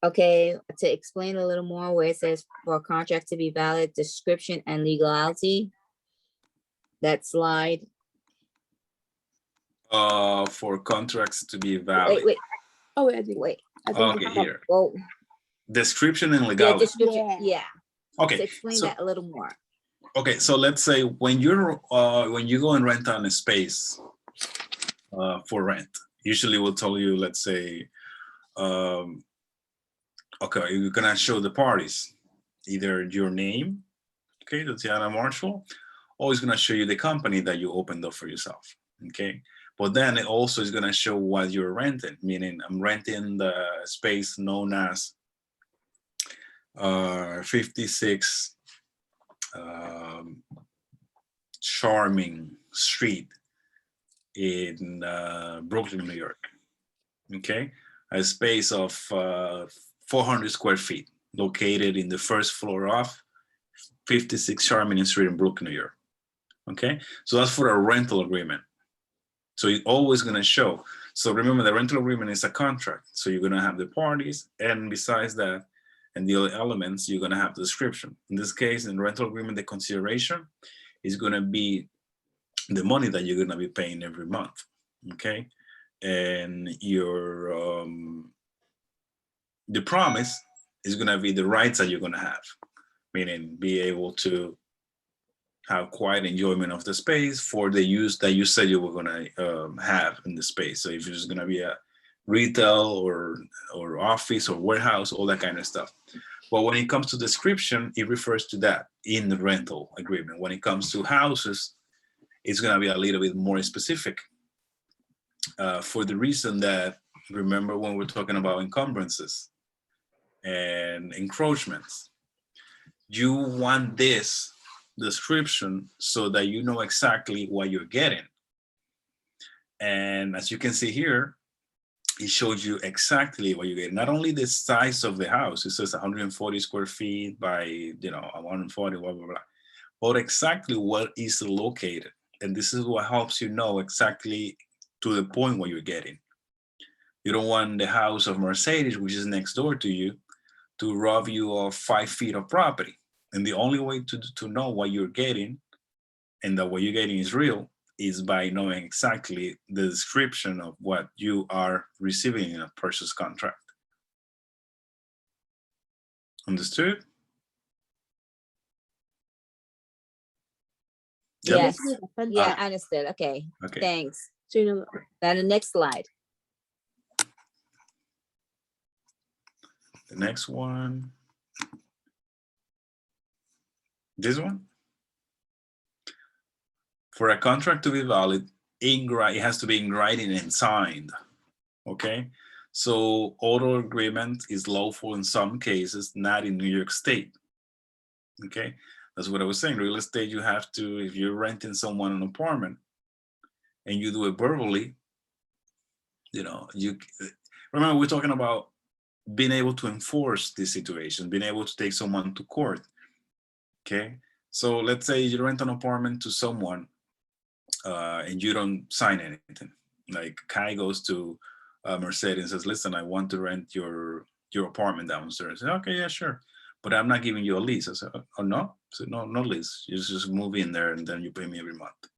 B: Okay, to explain a little more where it says for a contract to be valid, description and legality. That slide.
A: For contracts to be valid.
B: Wait.
C: Oh, wait, I think.
B: Wait.
A: Okay, here.
B: Well,
A: description and
B: yeah,
A: legality.
B: description. Yeah.
A: Okay.
B: To explain that a little more.
A: Okay, so let's say when you go and rent on a space for rent, usually we'll tell you, let's say, okay, you're gonna show the parties, either your name, okay, Tatiana Marshall, or it's gonna show you the company that you opened up for yourself, okay? But then it also is gonna show what you're renting, meaning I'm renting the space known as 56 Charming Street in Brooklyn, New York. Okay, a space of 400 square feet, located in the first floor of 56 Charming Street in Brooklyn, New York. Okay, so that's for a rental agreement. So it's always going to show. So remember, the rental agreement is a contract. So you're going to have the parties, and besides that, and the other elements, you're going to have the description. In this case, in the rental agreement, the consideration is going to be the money that you're going to be paying every month, okay? And your the promise is going to be the rights that you're going to have, meaning be able to have quiet enjoyment of the space for the use that you said you were going to have in the space. So if it's going to be a retail or office or warehouse, all that kind of stuff. But when it comes to description, it refers to that in the rental agreement. When it comes to houses, it's going to be a little bit more specific for the reason that, remember when we're talking about encumbrances and encroachments, you want this description so that you know exactly what you're getting. And as you can see here, it shows you exactly what you get. Not only the size of the house, it says 140 square feet by 140, blah, blah, blah, but exactly what is located. And this is what helps you know exactly to the point what you're getting. You don't want the house of Mercedes, which is next door to you, to rob you of 5 feet of property. And the only way to know what you're getting and that what you're getting is real is by knowing exactly the description of what you are receiving in a purchase contract. Understood? Yep.
B: Yes.
C: Depende.
B: Yeah, I understood. Okay,
A: Okay.
B: thanks.
C: So, yun na-
B: Now the next slide.
A: The next one. This one. For a contract to be valid, it has to be in writing and signed. Okay. So auto agreement is lawful in some cases, not in New York State. Okay. That's what I was saying. Real estate, you have to, if you're renting someone an apartment and you do it verbally, you know, you remember we're talking about being able to enforce this situation, being able to take someone to court. Okay. So let's say you rent an apartment to someone and you don't sign anything. Like Kai goes to Mercedes and says, listen, I want to rent your apartment downstairs. I say, okay, yeah, sure. But I'm not giving you a lease. I said, oh no? I said, no, no lease. You just move in there and then you pay me every month.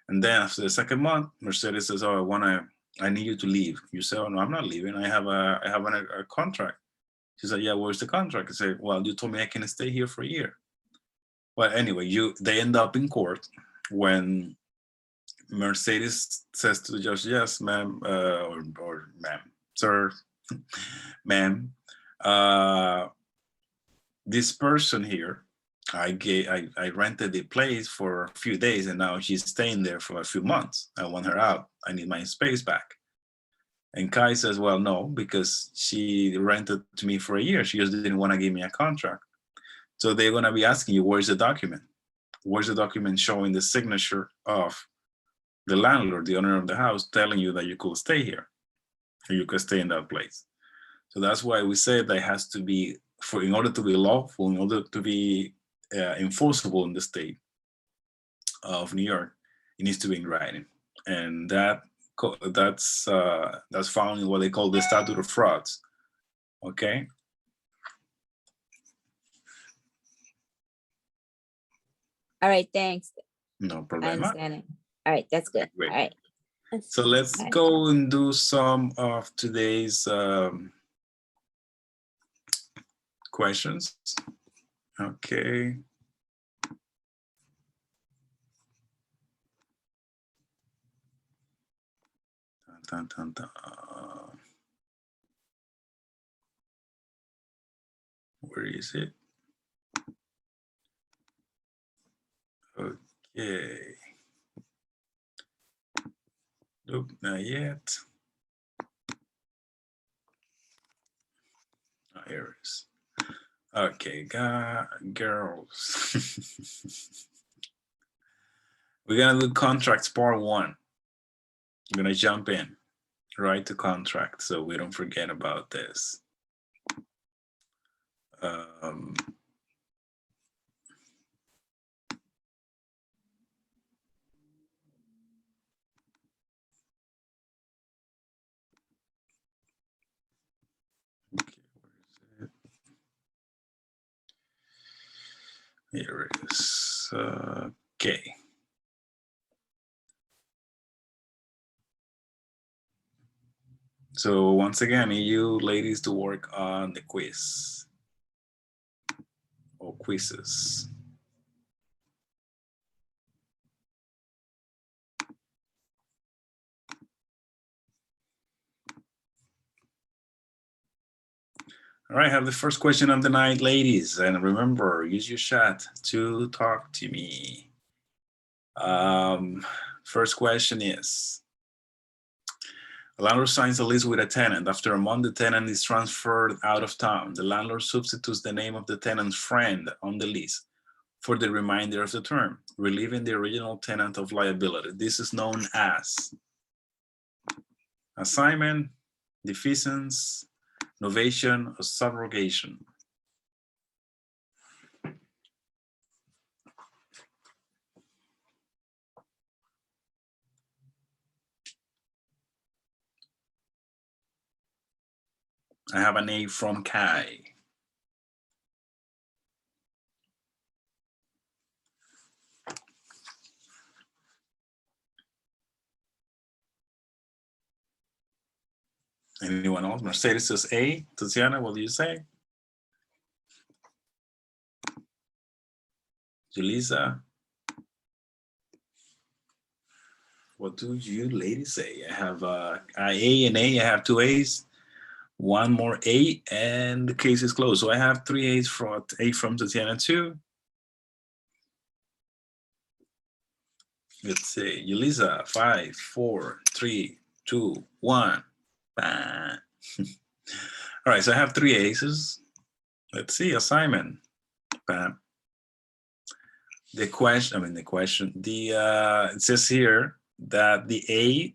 A: And then after the second month, Mercedes says, oh, I need you to leave. You say, oh no, I'm not leaving. I have a contract. She said, yeah, where's the contract? I said, well, you told me I can stay here for a year. Well, anyway, they end up in court when Mercedes says to the judge, yes, ma'am, or ma'am, sir, ma'am, this person here, I rented the place for a few days and now she's staying there for a few months. I want her out. I need my space back. And Kai says, well, no, because she rented to me for a year. She just didn't want to give me a contract. So they're going to be asking you, where's the document? Where's the document showing the signature of the landlord, the owner of the house, telling you that you could stay here or you could stay in that place? So that's why we say that it has to be, in order to be lawful, in order to be enforceable in the state of New York, it needs to be in writing. And that's found in what they call the statute of frauds. Okay.
B: All right, thanks.
A: No
B: I
A: problem.
B: understand it. All right, that's good.
A: Great.
B: All right.
A: So let's
B: Right.
A: go and do some of today's questions. Okay. Dun, dun, dun. Where is it? Okay. Nope, not yet. Oh, here it is. Okay, girls. We're gonna do contracts part 1. I'm gonna jump in right to contract so we don't forget about this. Okay, where is it? Here it is. Okay. So once again, I need you ladies to work on the quiz or quizzes. All right, I have the first question of the night, ladies. And remember, use your chat to talk to me. First question is, a landlord signs a lease with a tenant. After a month, the tenant is transferred out of town. The landlord substitutes the name of the tenant's friend on the lease for the remainder of the term, relieving the original tenant of liability. This is known as assignment, defeasance, novation, or subrogation. I have an A from Kai. Anyone else? Mercedes says A. Tatiana, what do you say? Julissa? What do you ladies say? I have a and A. I have 2 A's, one more A, and the case is closed. So I have 3 A's from Tatiana too. Let's say Yulisa, 5, 4, 3, 2, 1. Bang. All right, so I have 3 A's. Let's see, assignment. Bam. It says here that the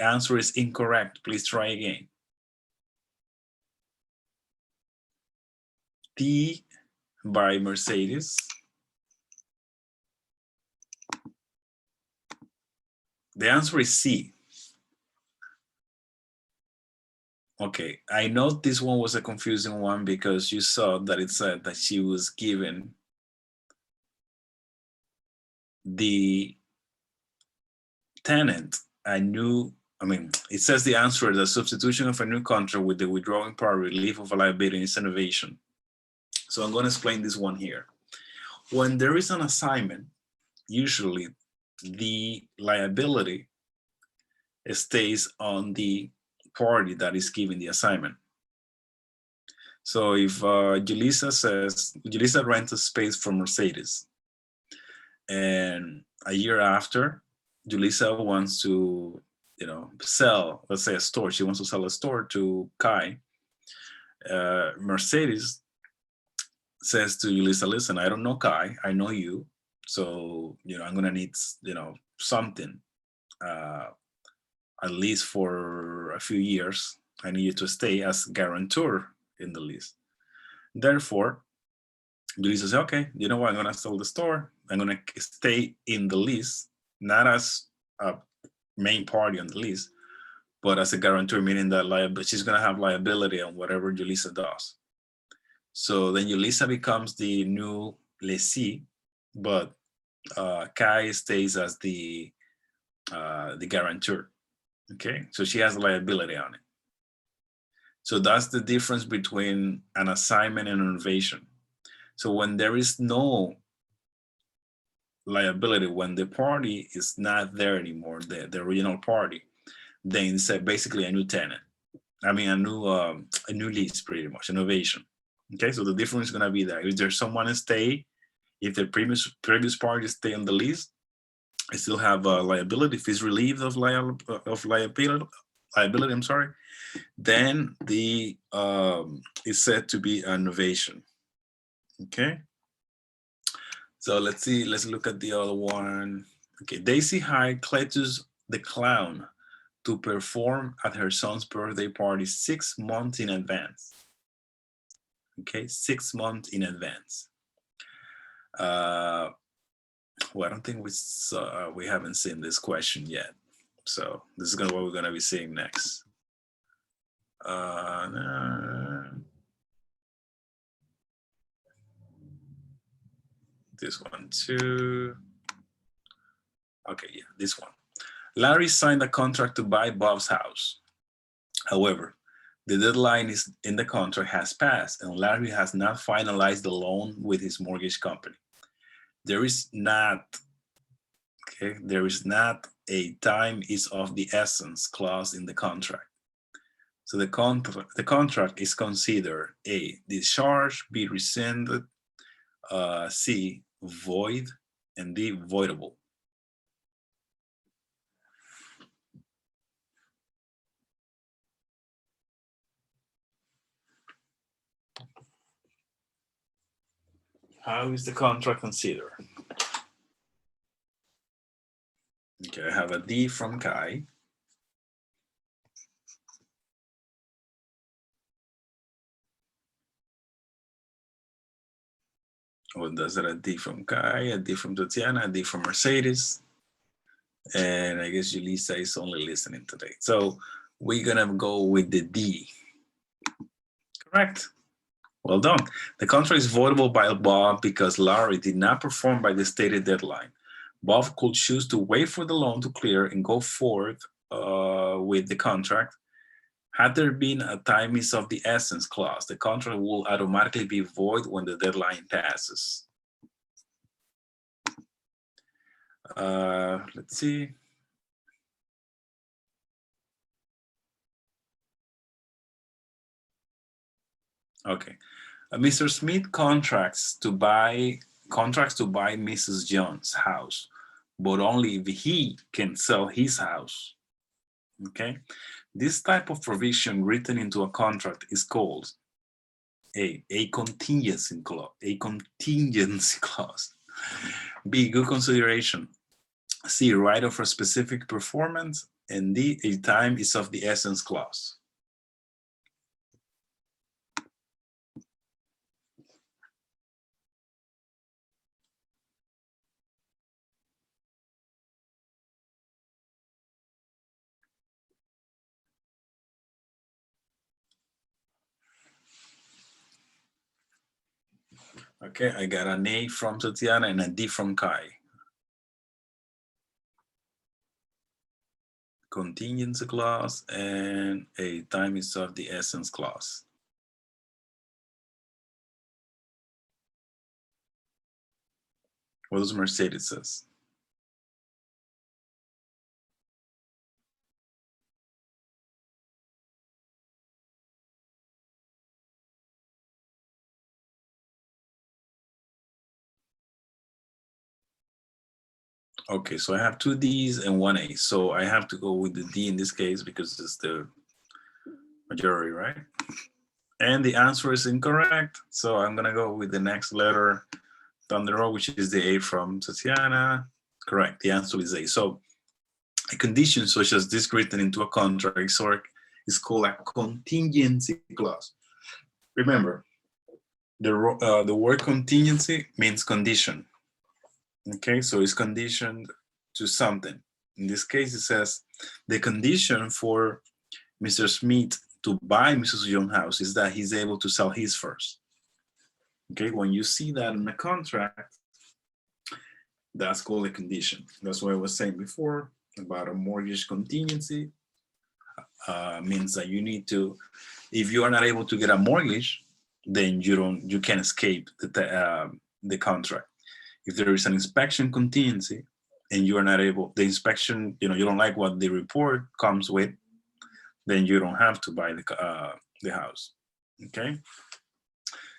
A: answer is incorrect. Please try again. D by Mercedes. The answer is C. Okay, I know this one was a confusing one because you saw that it said that she was given the tenant a new, it says the answer, the substitution of a new contract with the withdrawing part, relief of a liability is innovation. So I'm going to explain this one here. When there is an assignment, usually the liability stays on the party that is giving the assignment. So if Julissa rents a space from Mercedes, and a year after, Julissa wants to, sell, let's say a store. She wants to sell a store to Kai. Mercedes says to Julissa, listen, I don't know Kai, I know you. So, I'm gonna need, something, at least for a few years. I need you to stay as guarantor in the lease. Therefore, Julissa says, okay, you know what, I'm gonna sell the store. I'm gonna stay in the lease, not as a main party on the lease, but as a guarantor, meaning that she's gonna have liability on whatever Julissa does. So then Julissa becomes the new lessee, but Kai stays as the guarantor. Okay, so she has liability on it. So that's the difference between an assignment and an innovation. So when there is no liability, when the party is not there anymore, the original party, then it's basically a new tenant. A new lease, pretty much, innovation. Okay, so the difference is gonna be that if there's someone stay, if the previous party stay on the lease, I still have a liability. If it's relieved of liability, then the is said to be an innovation. Okay. So let's see. Let's look at the other one. Okay, Daisy hired Cletus the clown to perform at her son's birthday party 6 months in advance. Okay, 6 months in advance. Well, I don't think we haven't seen this question yet. So this is what we're gonna be seeing next. This one too. Okay, yeah, this one. Larry signed a contract to buy Bob's house. However, the deadline in the contract has passed and Larry has not finalized the loan with his mortgage company. There is not a time is of the essence clause in the contract. So the contract is considered A, discharged, B, rescinded, C, void, and D, voidable. How is the contract considered? Okay, I have a D from Kai. What does it? A D from Kai, a D from Tatiana, a D from Mercedes. And I guess Julissa is only listening today. So we're gonna go with the D. Correct. Well done. The contract is voidable by Bob because Larry did not perform by the stated deadline. Bob could choose to wait for the loan to clear and go forth with the contract. Had there been a time is of the essence clause, the contract will automatically be void when the deadline passes. Let's see. Okay. Mr. Smith contracts to buy Mrs. Jones' house, but only if he can sell his house. Okay. This type of provision written into a contract is called a contingency clause. A contingency clause. B, good consideration. C, right of a specific performance. And D, a time is of the essence clause. Okay, I got an A from Tatiana and a D from Kai. Contingency clause and a time is of the essence clause. What does Mercedes says? Okay, so I have two D's and one A. So I have to go with the D in this case because it's the majority, right? And the answer is incorrect. So I'm gonna go with the next letter down the road, which is the A from Tatiana. Correct, the answer is A. So a condition such as this written into a contract is called a contingency clause. Remember, the word contingency means condition. Okay, so it's conditioned to something. In this case, it says the condition for Mr. Smith to buy Mrs. Jones' house is that he's able to sell his first. Okay, when you see that in the contract, that's called a condition. That's what I was saying before about a mortgage contingency. Means that you need to, if you are not able to get a mortgage, then you can't escape the contract. If there is an inspection contingency and you are not able, the inspection, you don't like what the report comes with, then you don't have to buy the house. Okay,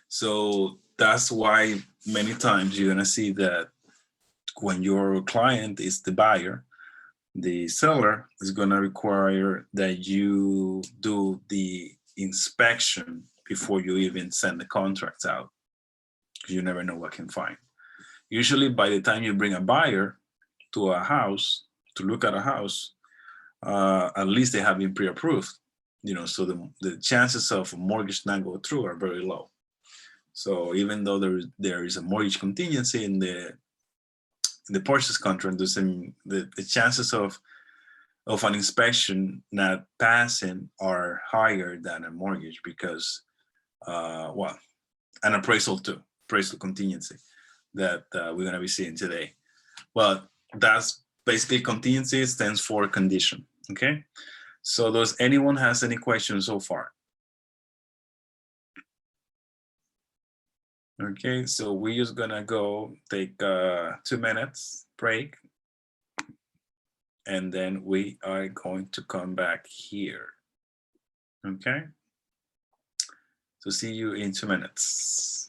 A: so that's why many times you're gonna see that when your client is the buyer, the seller is gonna require that you do the inspection before you even send the contracts out. You never know what can find. Usually by the time you bring a buyer to a house to look at a house, at least they have been pre-approved, so the chances of a mortgage not go through are very low. So even though there is a mortgage contingency in the purchase contract, the chances of an inspection not passing are higher than a mortgage because, an appraisal contingency that we're going to be seeing today. But that's basically contingency stands for condition. Okay. So does anyone has any questions so far? Okay, so we're just gonna go take a 2 minutes break and then we are going to come back here. Okay, so see you in 2 minutes.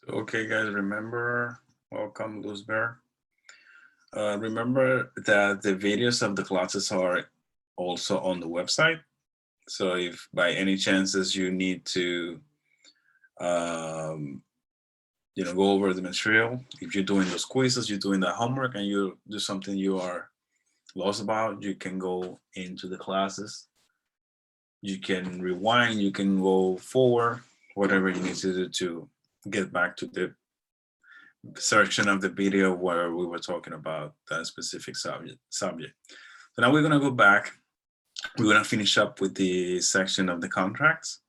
A: Okay, guys, remember, welcome, Luz Bear. Remember that the videos of the classes are also on the website. So if by any chances you need to, go over the material, if you're doing those quizzes, you're doing the homework, and you do something you are lost about, you can go into the classes. You can rewind, you can go forward, whatever you need to do to get back to the section of the video where we were talking about that specific subject. So now we're gonna go back. We're gonna finish up with the section of the contracts,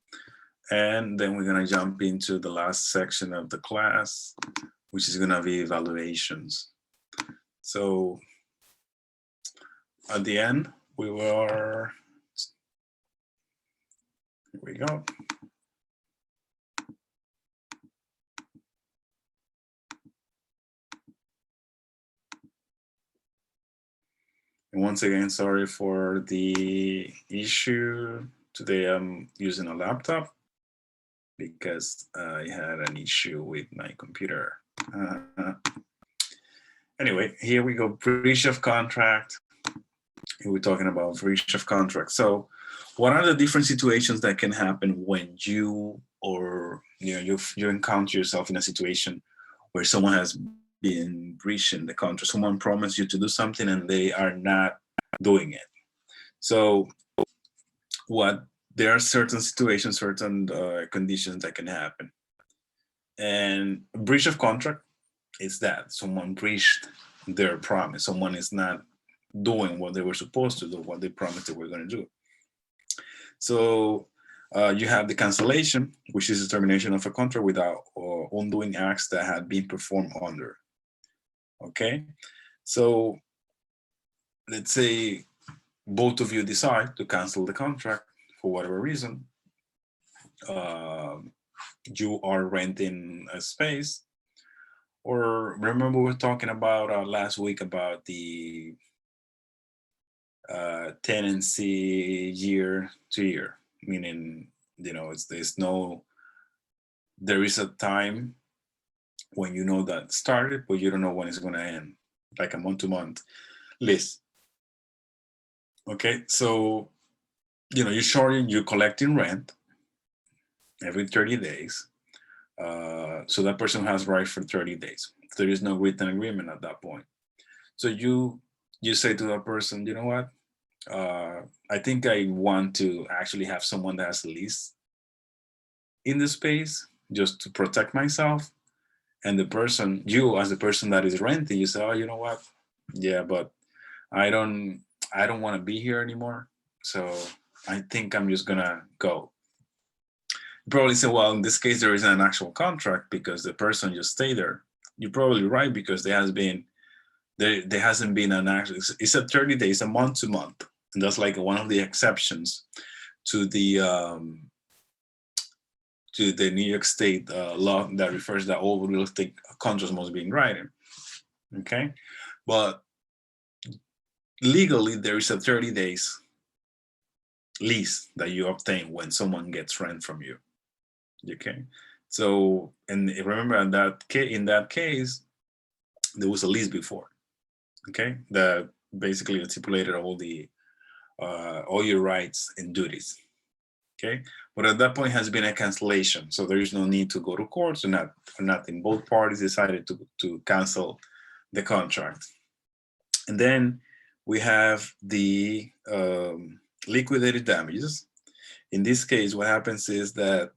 A: and then we're gonna jump into the last section of the class, which is gonna be evaluations. So at the end, we were, here we go. And once again, sorry for the issue. Today I'm using a laptop because I had an issue with my computer. Anyway, here we go, breach of contract. Here we're talking about breach of contract. So what are the different situations that can happen when you encounter yourself in a situation where someone has been breaching the contract? Someone promised you to do something and they are not doing it. So there are certain situations, certain conditions that can happen. And breach of contract is that someone breached their promise. Someone is not doing what they were supposed to do, what they promised they were going to do. So you have the cancellation, which is the termination of a contract without undoing acts that had been performed under. Okay, so let's say both of you decide to cancel the contract for whatever reason. You are renting a space, or remember we were talking about last week about the tenancy year to year, meaning there is a time when you know that started, but you don't know when it's going to end, like a month-to-month list. Okay, so you're collecting rent every 30 days. So that person has right for 30 days. There is no written agreement at that point. So you say to that person, you know what? I think I want to actually have someone that has a lease in the space just to protect myself. And you as the person that is renting, you say, oh, you know what? Yeah, but I don't want to be here anymore. So I think I'm just gonna go. You probably say, well, in this case, there isn't an actual contract because the person just stayed there. You're probably right, because there hasn't been an actual, it's a 30 days, a month to month. And that's like one of the exceptions to the New York State law that refers that all real estate contracts must be in writing. Okay, but legally there is a 30 days lease that you obtain when someone gets rent from you. Okay, so, and remember in that case there was a lease before. Okay, that basically stipulated all your rights and duties. Okay, but at that point has been a cancellation, so there is no need to go to court or nothing. Both parties decided to cancel the contract. And then we have the liquidated damages. In this case, what happens is that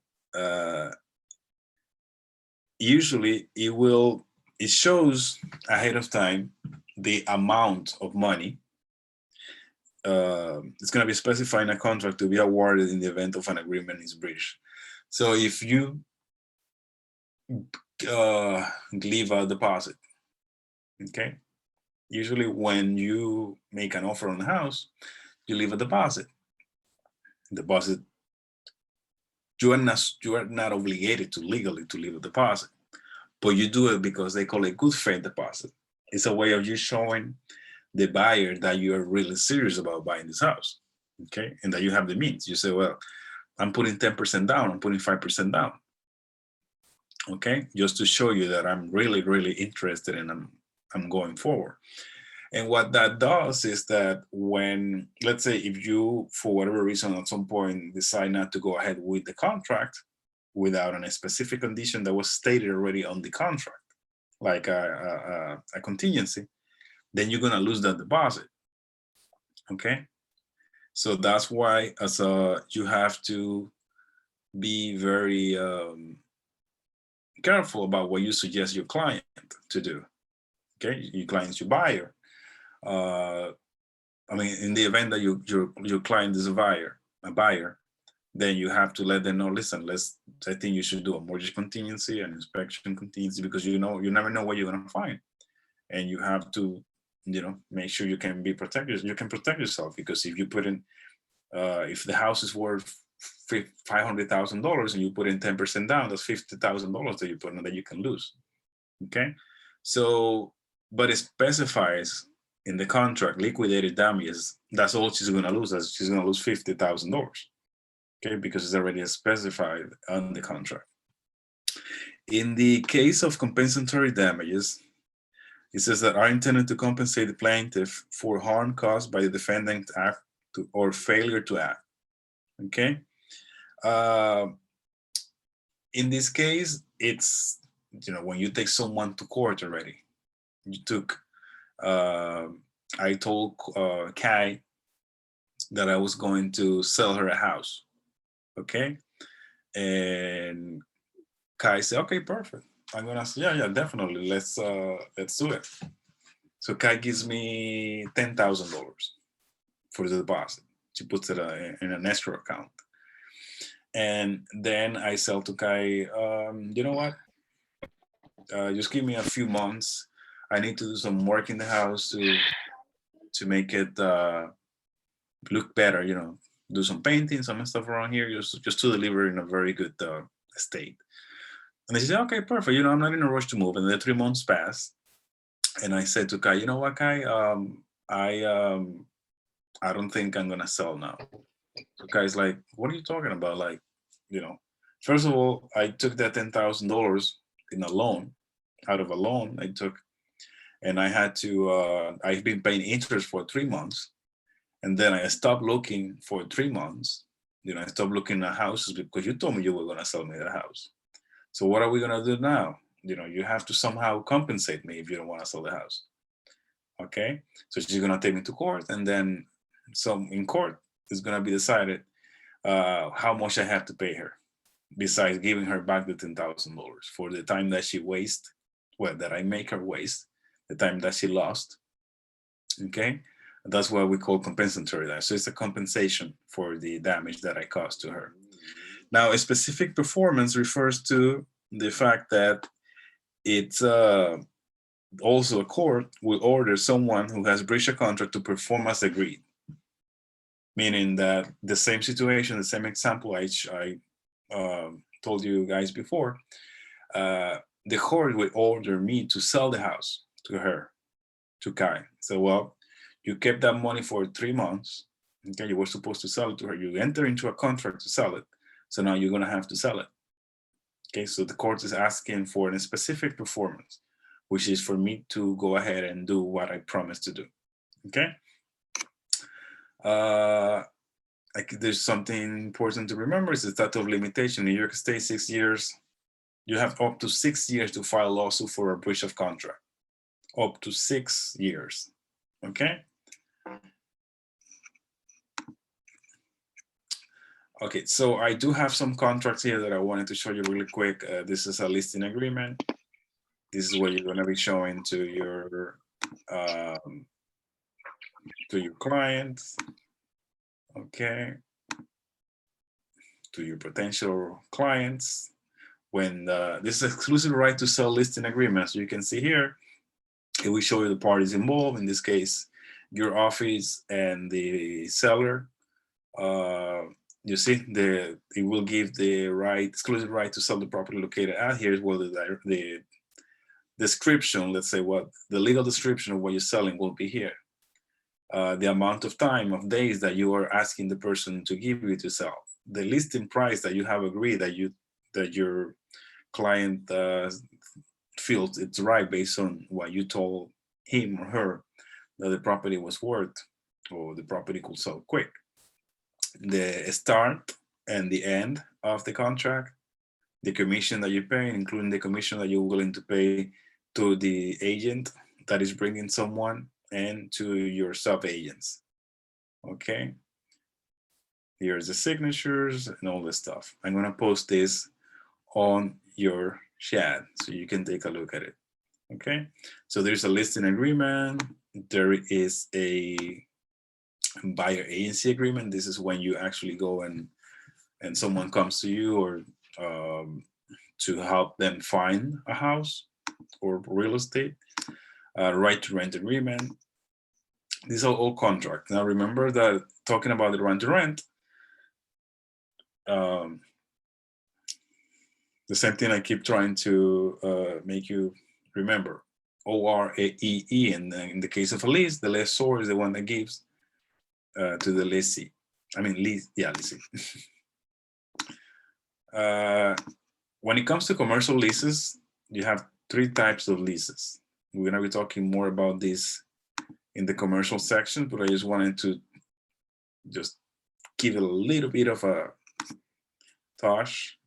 A: usually it shows ahead of time the amount of money. It's going to be specified in a contract to be awarded in the event of an agreement is breached. So if you leave a deposit, okay, usually when you make an offer on the house, you leave a deposit. You are not obligated to legally to leave a deposit, but you do it because they call it good faith deposit. It's a way of you showing the buyer that you are really serious about buying this house, okay, and that you have the means. You say, well, I'm putting 10% down, I'm putting 5% down. Okay, just to show you that I'm really, really interested and I'm going forward. And what that does is that when, let's say, if you, for whatever reason, at some point decide not to go ahead with the contract without a specific condition that was stated already on the contract, like a contingency, then you're gonna lose that deposit. Okay, so that's why you have to be very careful about what you suggest your client to do. Okay, your client's your buyer. I mean, in the event that your client is a buyer, then you have to let them know, listen, I think you should do a mortgage contingency and inspection contingency, because you never know what you're gonna find. And you have to, make sure you can be protected. You can protect yourself, because if you put in, if the house is worth $500,000 and you put in 10% down, that's $50,000 that you put in that you can lose. Okay, so, but it specifies in the contract liquidated damages. That's all she's going to lose. She's going to lose $50,000. Okay, because it's already specified on the contract. In the case of compensatory damages, it says that are intended to compensate the plaintiff for harm caused by the defendant act or failure to act. Okay. In this case, it's, when you take someone to court already, I told Kai that I was going to sell her a house. Okay. And Kai said, okay, perfect. I'm gonna say, yeah, definitely. Let's do it. So Kai gives me $10,000 for the deposit. She puts it in an escrow account. And then I sell to Kai, you know what? Just give me a few months. I need to do some work in the house to make it look better, do some painting, some stuff around here, just to deliver in a very good state. And they said, okay, perfect. I'm not in a rush to move. And then 3 months passed. And I said to Kai, you know what, Kai, I don't think I'm going to sell now. So Kai's like, what are you talking about? Like, first of all, I took that $10,000 in a loan, out of a loan I took. And I had to, I've been paying interest for 3 months. And then I stopped looking for 3 months. I stopped looking at houses because you told me you were going to sell me the house. So what are we going to do now? You have to somehow compensate me if you don't want to sell the house. Okay. So she's going to take me to court. And then in court, it's going to be decided how much I have to pay her, besides giving her back the $10,000 for the time that she wasted, that I make her waste, the time that she lost. Okay. That's what we call compensatory damage. So it's a compensation for the damage that I caused to her. Now, a specific performance refers to the fact that it's also a court will order someone who has breached a contract to perform as agreed. Meaning that the same situation, the same example I told you guys before, the court will order me to sell the house to her, to Kai. So, well, you kept that money for 3 months. Okay, you were supposed to sell it to her. You enter into a contract to sell it. So now you're going to have to sell it. Okay, so the court is asking for a specific performance, which is for me to go ahead and do what I promised to do. Okay. There's something important to remember is the statute of limitation. In New York State, 6 years. You have up to 6 years to file a lawsuit for a breach of contract. Up to 6 years. Okay. Okay, so I do have some contracts here that I wanted to show you really quick. This is a listing agreement. This is what you're going to be showing to your clients. Okay, to your potential clients. When this is exclusive right to sell listing agreement. So you can see here, it will show you the parties involved. In this case, your office and the seller. You see, it will give the exclusive right to sell the property located at. Here's what the description, let's say what the legal description of what you're selling will be here. The amount of time of days that you are asking the person to give you to sell. The listing price that you have agreed that your client feels it's right based on what you told him or her that the property was worth, or the property could sell quick. The start and the end of the contract, the commission that you pay, including the commission that you're willing to pay to the agent that is bringing someone and to your sub agents. Okay. Here's the signatures and all this stuff. I'm going to post this on your chat so you can take a look at it. Okay. So there's a listing agreement. There is a buyer agency agreement. This is when you actually go and someone comes to you or to help them find a house or real estate. Right to rent agreement. These are all contracts. Now remember that talking about the rent to rent, the same thing I keep trying to make you remember. OREE, and in the case of a lease, the lessor is the one that gives to the lessee. I mean, lease, yeah, lessee. When it comes to commercial leases, you have 3 types of leases. We're going to be talking more about this in the commercial section, but I just wanted to just give it a little bit of a touch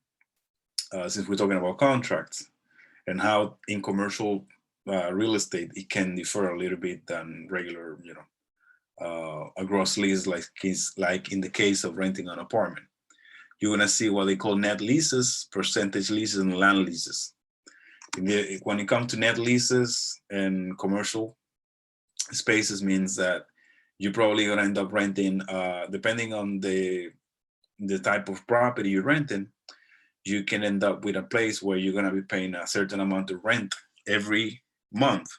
A: since we're talking about contracts and how in commercial real estate it can differ a little bit than regular, a gross lease, like in the case of renting an apartment. You're gonna see what they call net leases, percentage leases, and land leases. When it comes to net leases and commercial spaces, means that you're probably gonna end up renting, depending on the type of property you're renting, you can end up with a place where you're gonna be paying a certain amount of rent every month,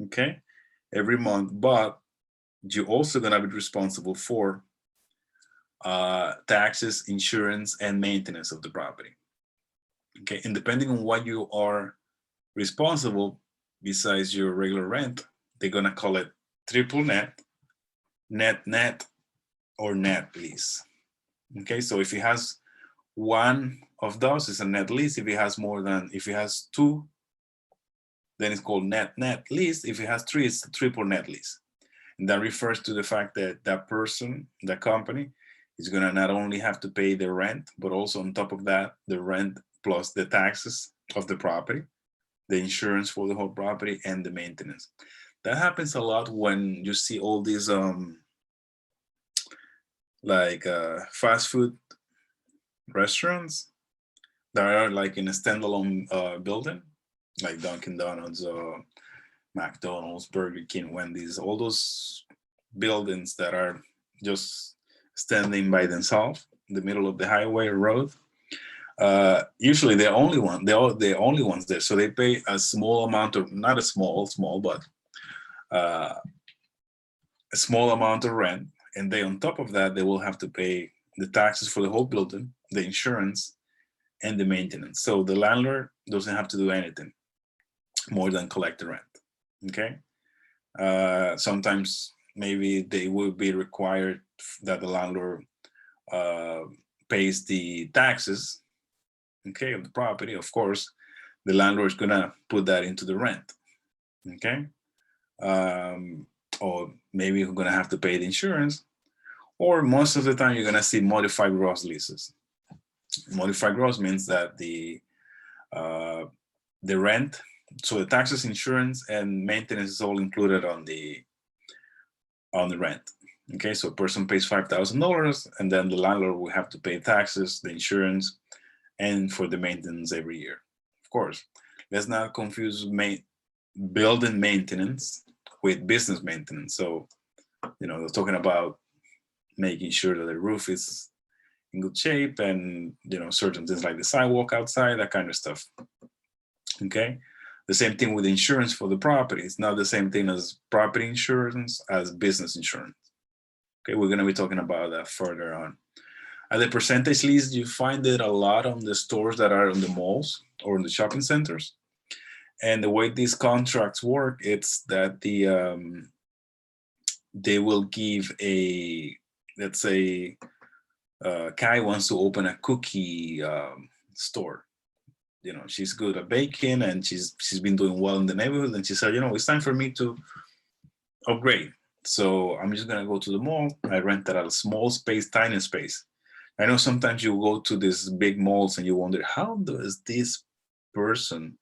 A: okay? Every month, but you're also gonna be responsible for taxes, insurance, and maintenance of the property. Okay, and depending on what you are responsible, besides your regular rent, they're gonna call it triple net, net, or net lease. Okay, so if it has one of those, it's a net lease. If it has if it has 2, then it's called net lease. If it has 3, it's a triple net lease. And that refers to the fact that that person, the company, is gonna not only have to pay the rent, but also on top of that, the rent plus the taxes of the property, the insurance for the whole property, and the maintenance. That happens a lot when you see all these fast food restaurants that are like in a standalone building, like Dunkin' Donuts, McDonald's, Burger King, Wendy's, all those buildings that are just standing by themselves in the middle of the highway or road. Usually they're the only ones there. So they pay a small amount of, not a small, but a small amount of rent. And they, on top of that, they will have to pay the taxes for the whole building, the insurance, and the maintenance. So the landlord doesn't have to do anything more than collect the rent, okay? Sometimes maybe they will be required that the landlord pays the taxes, okay, of the property. Of course, the landlord is gonna put that into the rent, okay? Or maybe you're gonna have to pay the insurance, or most of the time you're gonna see modified gross leases. Modified gross means that the rent, so the taxes, insurance, and maintenance is all included on the rent. Okay, so a person pays $5,000, and then the landlord will have to pay taxes, the insurance, and for the maintenance every year. Of course, let's not confuse building maintenance with business maintenance. So, they're talking about making sure that the roof is in good shape, and certain things like the sidewalk outside, that kind of stuff. Okay, the same thing with insurance for the property. It's not the same thing as property insurance as business insurance. Okay, we're going to be talking about that further on. At the percentage lease, you find it a lot on the stores that are in the malls or in the shopping centers. And the way these contracts work, it's that they will give let's say, Kai wants to open a cookie store. she's good at baking, and she's been doing well in the neighborhood. And she said, it's time for me to upgrade. So I'm just gonna go to the mall. I rented a small space, tiny space. I know sometimes you go to these big malls and you wonder, how does this person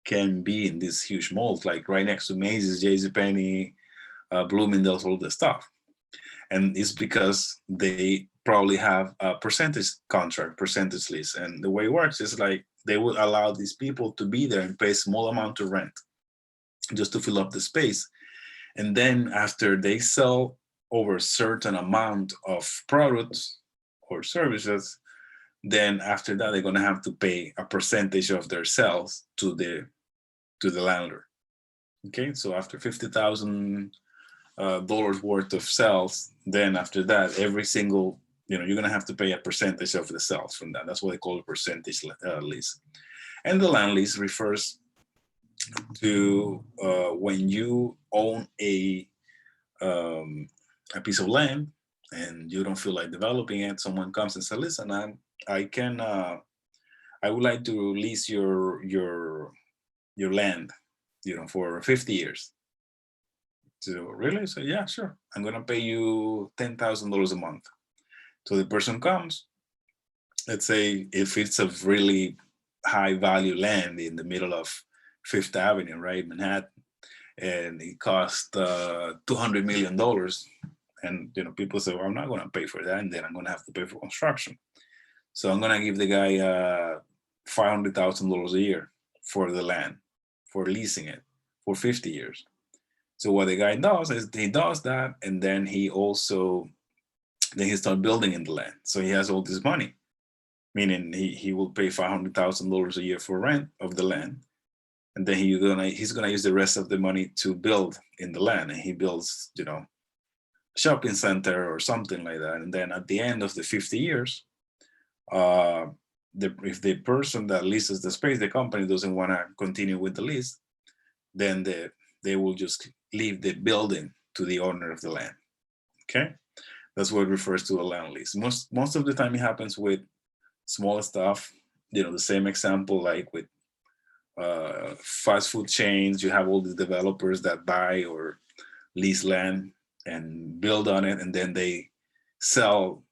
A: can be in these huge malls, like right next to Macy's, JCPenney, Bloomingdale's, all the stuff. And it's because they probably have a percentage contract, percentage lease. And the way it works is like they will allow these people to be there and pay a small amount of rent just to fill up the space. And then after they sell over a certain amount of products or services, then after that they're going to have to pay a percentage of their sales to the landlord. Okay, so after $50,000 worth of sales, then after that, every single, you're going to have to pay a percentage of the sales from that. That's what they call a percentage lease. And the land lease refers to when you own a piece of land and you don't feel like developing it. Someone comes and says, "Listen, I would like to lease your land, for 50 years." So really? So yeah, sure. I'm gonna pay you $10,000 a month. So the person comes. Let's say if it's a really high value land in the middle of Fifth Avenue, right, Manhattan, and it costs $200 million, and people say, "Well, I'm not gonna pay for that, and then I'm gonna have to pay for construction." So I'm gonna give the guy $500,000 a year for the land, for leasing it for 50 years. So what the guy does is he does that, and then he starts building in the land. So he has all this money, meaning he will pay $500,000 a year for rent of the land, and then he's gonna use the rest of the money to build in the land, and he builds, shopping center or something like that. And then at the end of the 50 years, if the person that leases the space, the company doesn't want to continue with the lease, then they will just leave the building to the owner of the land. Okay, that's what it refers to a land lease. Most of the time it happens with small stuff. The same example like with fast food chains. You have all these developers that buy or lease land and build on it, and then they sell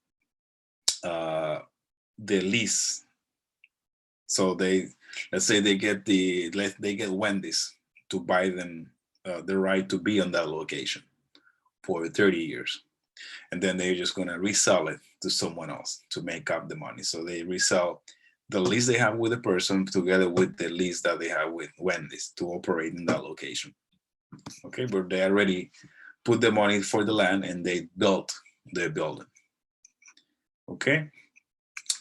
A: the lease. So let's say they get Wendy's to buy them the right to be on that location for 30 years. And then they're just going to resell it to someone else to make up the money. So they resell the lease they have with the person together with the lease that they have with Wendy's to operate in that location. Okay, but they already put the money for the land and they built the building. Okay,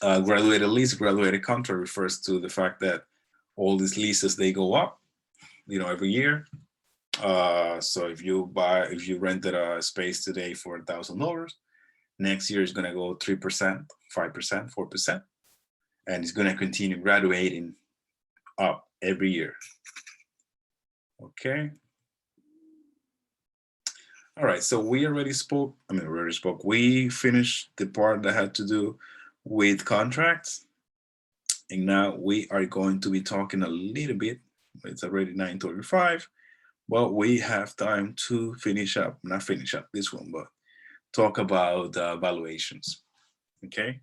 A: graduated lease, graduated contract refers to the fact that all these leases, they go up, every year. So if you rented a space today for $1,000, next year is going to go 3%, 5%, 4%, and it's going to continue graduating up every year. Okay. All right. So we already spoke. We finished the part that had to do with contracts, and now we are going to be talking a little bit. It's already 9:35. Well, we have time to not finish up this one, but talk about valuations. Okay.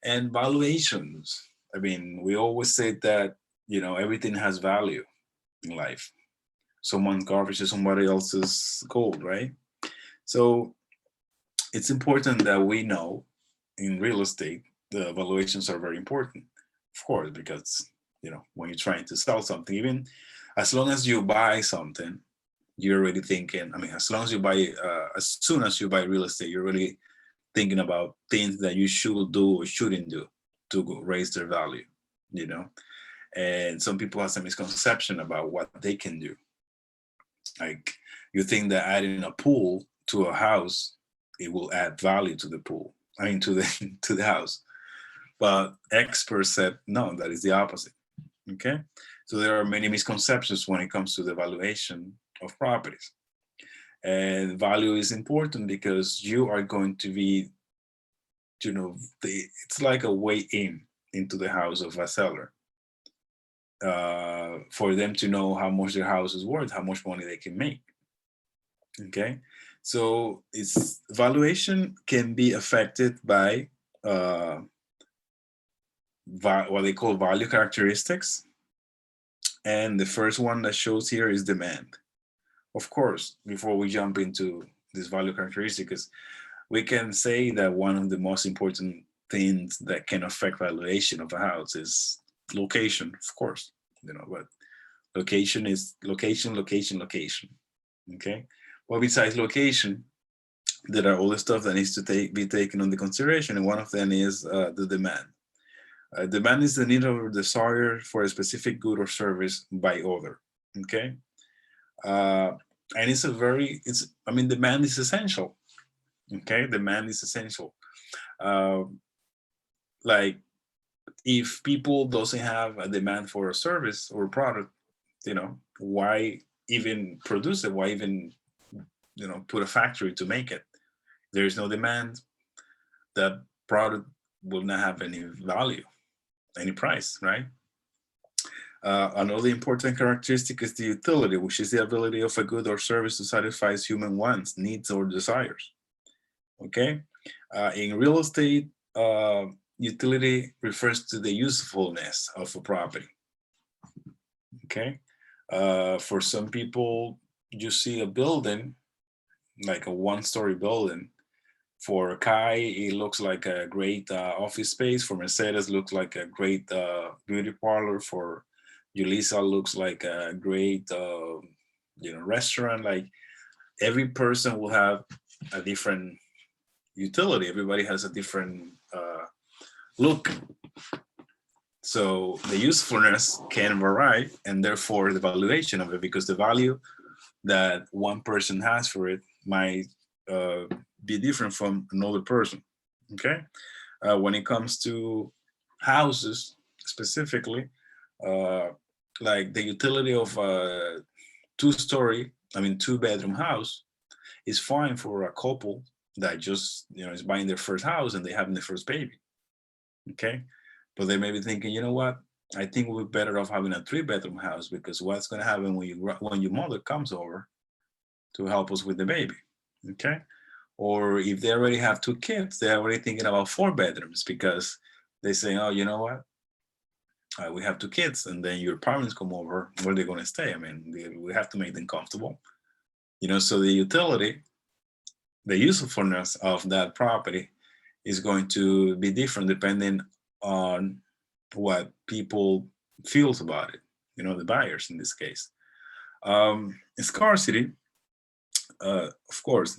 A: And valuations, we always say that, everything has value in life. Someone's garbage is somebody else's gold, right? So it's important that we know in real estate, the valuations are very important, of course, because, when you're trying to sell something, even as long as you buy something, you're already thinking, as soon as you buy real estate, you're really thinking about things that you should do or shouldn't do to raise their value, and some people have some misconception about what they can do. Like, you think that adding a pool to a house, it will add value to the pool, to the house. But experts said, no, that is the opposite. Okay. So there are many misconceptions when it comes to the valuation of properties. And value is important because you are going to be, it's like a way into the house of a seller. for them to know how much their house is worth, how much money they can make. Okay, so its valuation can be affected by what they call value characteristics. And the first one that shows here is demand. Of course, before we jump into this value characteristics, we can say that one of the most important things that can affect valuation of a house is location, of course, but location is location, location, location. Okay. Well, besides location, there are all the stuff that needs to be taken into consideration, and one of them is the demand. Demand is the need or desire for a specific good or service by other. Okay, and demand is essential. Okay, demand is essential. Like if people doesn't have a demand for a service or a product, why even produce it? Why even put a factory to make it? There is no demand. That product will not have any value, any price, right? Another important characteristic is the utility, which is the ability of a good or service to satisfy human wants, needs, or desires. Okay? In real estate, utility refers to the usefulness of a property. Okay? For some people, you see a building, like a one-story building. For Kai, it looks like a great office space. For Mercedes, looks like a great beauty parlor. For Julissa, looks like a great restaurant. Like every person will have a different utility. Everybody has a different look. So the usefulness can vary, and therefore the valuation of it, because the value that one person has for it might be different from another person. Okay, when it comes to houses specifically, like the utility of a two-bedroom house is fine for a couple that just is buying their first house and they having their first baby. Okay, but they may be thinking, you know what? I think we're better off having a 3-bedroom house, because what's going to happen when your mother comes over to help us with the baby? Okay. Or if they already have 2 kids, they're already thinking about 4 bedrooms, because they say, oh, you know what? We have 2 kids, and then your parents come over, where they're going to stay. I mean, we have to make them comfortable. So the utility, the usefulness of that property is going to be different depending on what people feels about it, the buyers in this case. Scarcity, of course,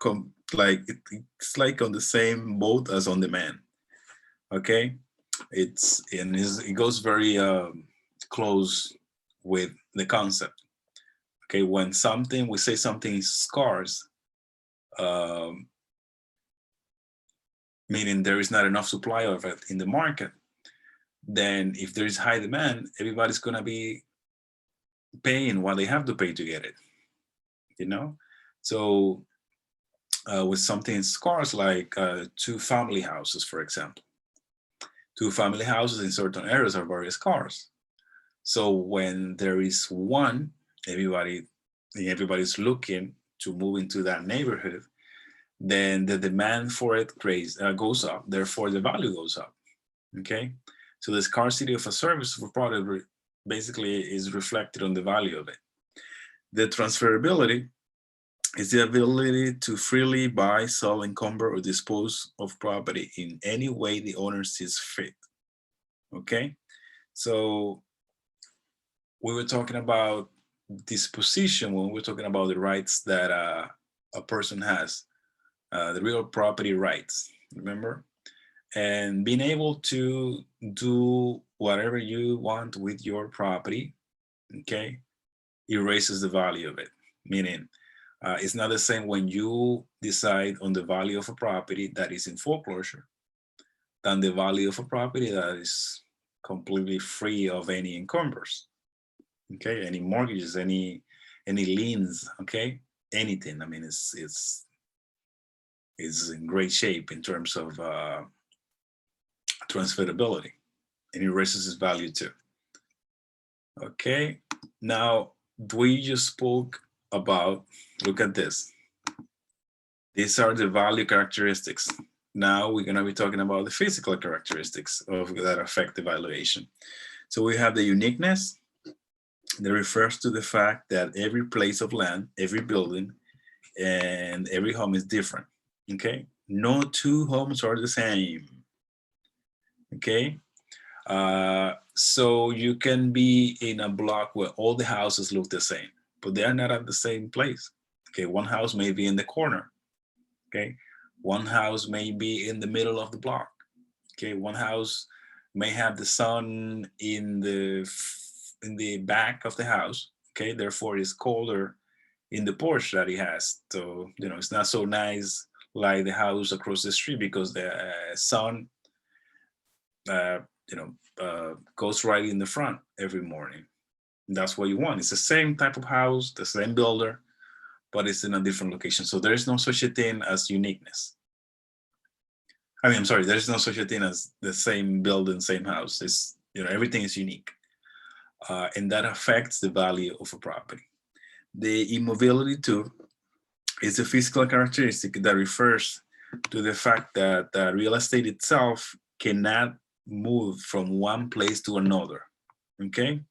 A: it's like on the same boat as on demand. Okay, it goes very close with the concept. Okay, when we say something is scarce, meaning there is not enough supply of it in the market, then if there is high demand, everybody's going to be paying what they have to pay to get it. So with something scarce, like 2 family houses, for example. 2 family houses in certain areas are very scarce. So when there is one, everybody's looking to move into that neighborhood, then the demand for it goes up. Therefore, the value goes up. Okay, so the scarcity of a service or product basically is reflected on the value of it. The transferability is the ability to freely buy, sell, encumber, or dispose of property in any way the owner sees fit. Okay, so we were talking about disposition when we're talking about the rights that a person has, the real property rights, remember? And being able to do whatever you want with your property, okay, erases the value of it. Meaning, it's not the same when you decide on the value of a property that is in foreclosure than the value of a property that is completely free of any encumbers, okay, any mortgages, any liens, okay, anything. I mean, it's in great shape in terms of transferability, and it erases its value too. Okay, now we just spoke about, look at this. These are the value characteristics. Now we're going to be talking about the physical characteristics of that affect the valuation. So we have the uniqueness that refers to the fact that every place of land, every building, and every home is different. Okay, no two homes are the same. Okay, so you can be in a block where all the houses look the same, but they are not at the same place. Okay, one house may be in the corner. Okay, one house may be in the middle of the block. Okay, one house may have the sun in the back of the house. Okay, therefore it's colder in the porch that he has. So it's not so nice like the house across the street because the sun uh, goes right in the front every morning. That's what you want. It's the same type of house, the same builder, but it's in a different location. So there is no such a thing as uniqueness. I mean, I'm sorry, there's no such a thing as the same building, same house. It's, everything is unique. And that affects the value of a property. The immobility too is a physical characteristic that refers to the fact that the real estate itself cannot move from one place to another. Okay.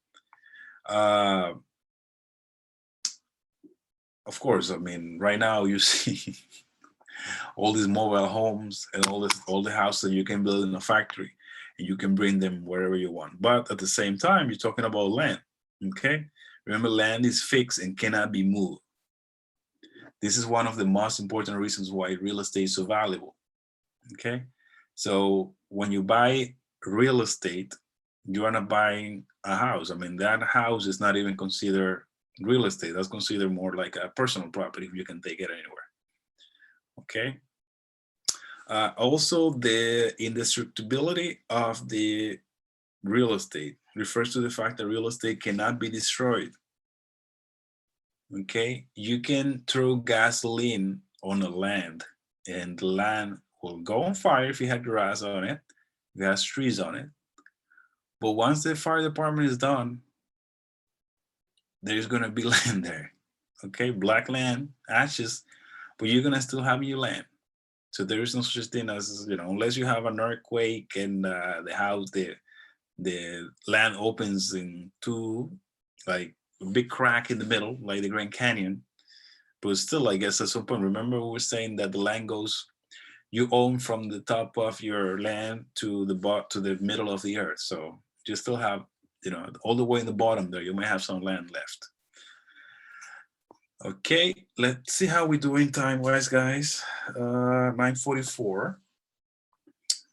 A: Of course, I mean, right now you see all these mobile homes and all the houses you can build in a factory, and you can bring them wherever you want. But at the same time, you're talking about land. Okay. Remember, land is fixed and cannot be moved. This is one of the most important reasons why real estate is so valuable. Okay. So when you buy real estate, you are not buying a house. I mean, that house is not even considered real estate. That's considered more like a personal property. You can take it anywhere. Okay. Also, the indestructibility of the real estate refers to the fact that real estate cannot be destroyed. Okay, you can throw gasoline on a land and the land will go on fire if you had grass on it, if it has trees on it. But once the fire department is done, there's gonna be land there. Okay, black land, ashes, but you're gonna still have your land. So there is no such thing as, unless you have an earthquake and the land opens in two, like a big crack in the middle, like the Grand Canyon. But still, I guess at some point, remember we were saying that the land goes, you own from the top of your land to the middle of the earth. So you still have, all the way in the bottom there, you may have some land left. Okay, let's see how we're doing time-wise, guys. 9:44.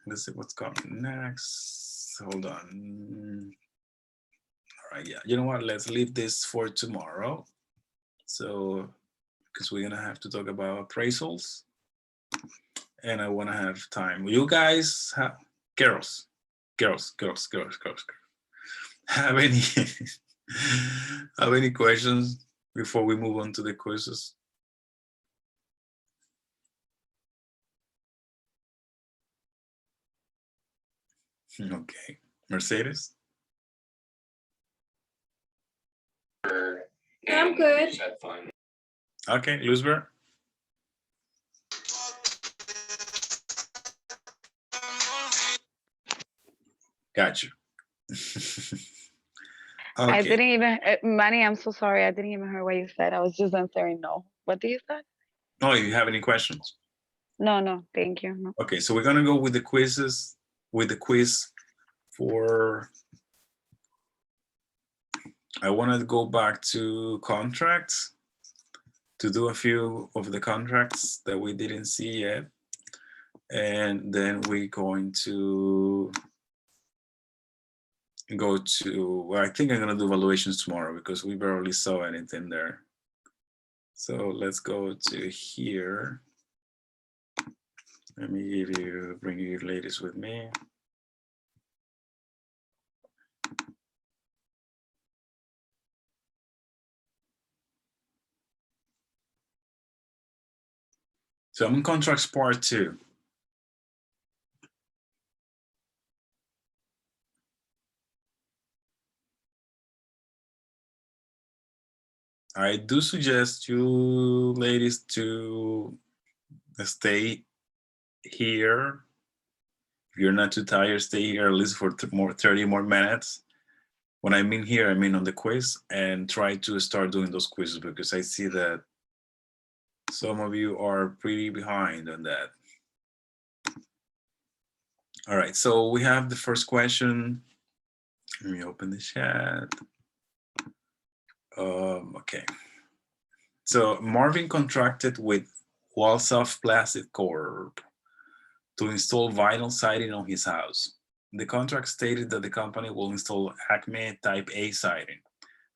A: Let's see what's coming next. Hold on. All right, yeah. You know what? Let's leave this for tomorrow. So, because we're gonna have to talk about appraisals, and I want to have time. You guys, girls, have any have any questions before we move on to the quizzes? Okay, Mercedes.
C: I'm good.
A: Okay, Luzbert. Got you. Okay.
D: I didn't even, Manny, I'm so sorry. I didn't even hear what you said. I was just answering no. What did you say?
A: Oh, you have any questions?
D: No, thank you. No.
A: Okay, so we're gonna go with the quizzes, with the quiz for, I want to go back to contracts to do a few of the contracts that we didn't see yet. And then we're going to go to, well, I think I'm gonna do valuations tomorrow because we barely saw anything there. So let's go to here. Let me bring you ladies with me. So I'm in contracts part 2. I do suggest you ladies to stay here. If you're not too tired, stay here at least for 30 more minutes. When I mean here, I mean on the quiz, and try to start doing those quizzes because I see that some of you are pretty behind on that. All right, so we have the first question. Let me open the chat. Okay. So Marvin contracted with Walsoft Plastic Corp to install vinyl siding on his house. The contract stated that the company will install Acme Type A siding.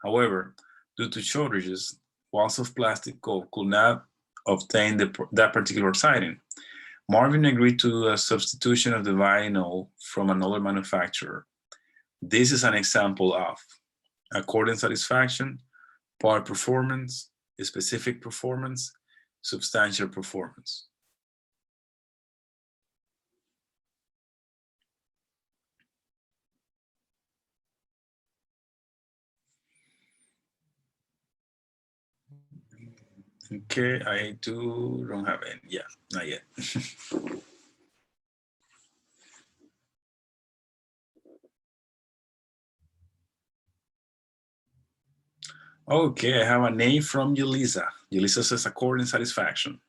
A: However, due to shortages, Walsoft Plastic Corp could not obtain that particular siding. Marvin agreed to a substitution of the vinyl from another manufacturer. This is an example of according satisfaction, part performance, specific performance, substantial performance. Okay, I don't have any. Yeah, not yet. Okay, I have an A from Yulisa. Yulisa says according satisfaction.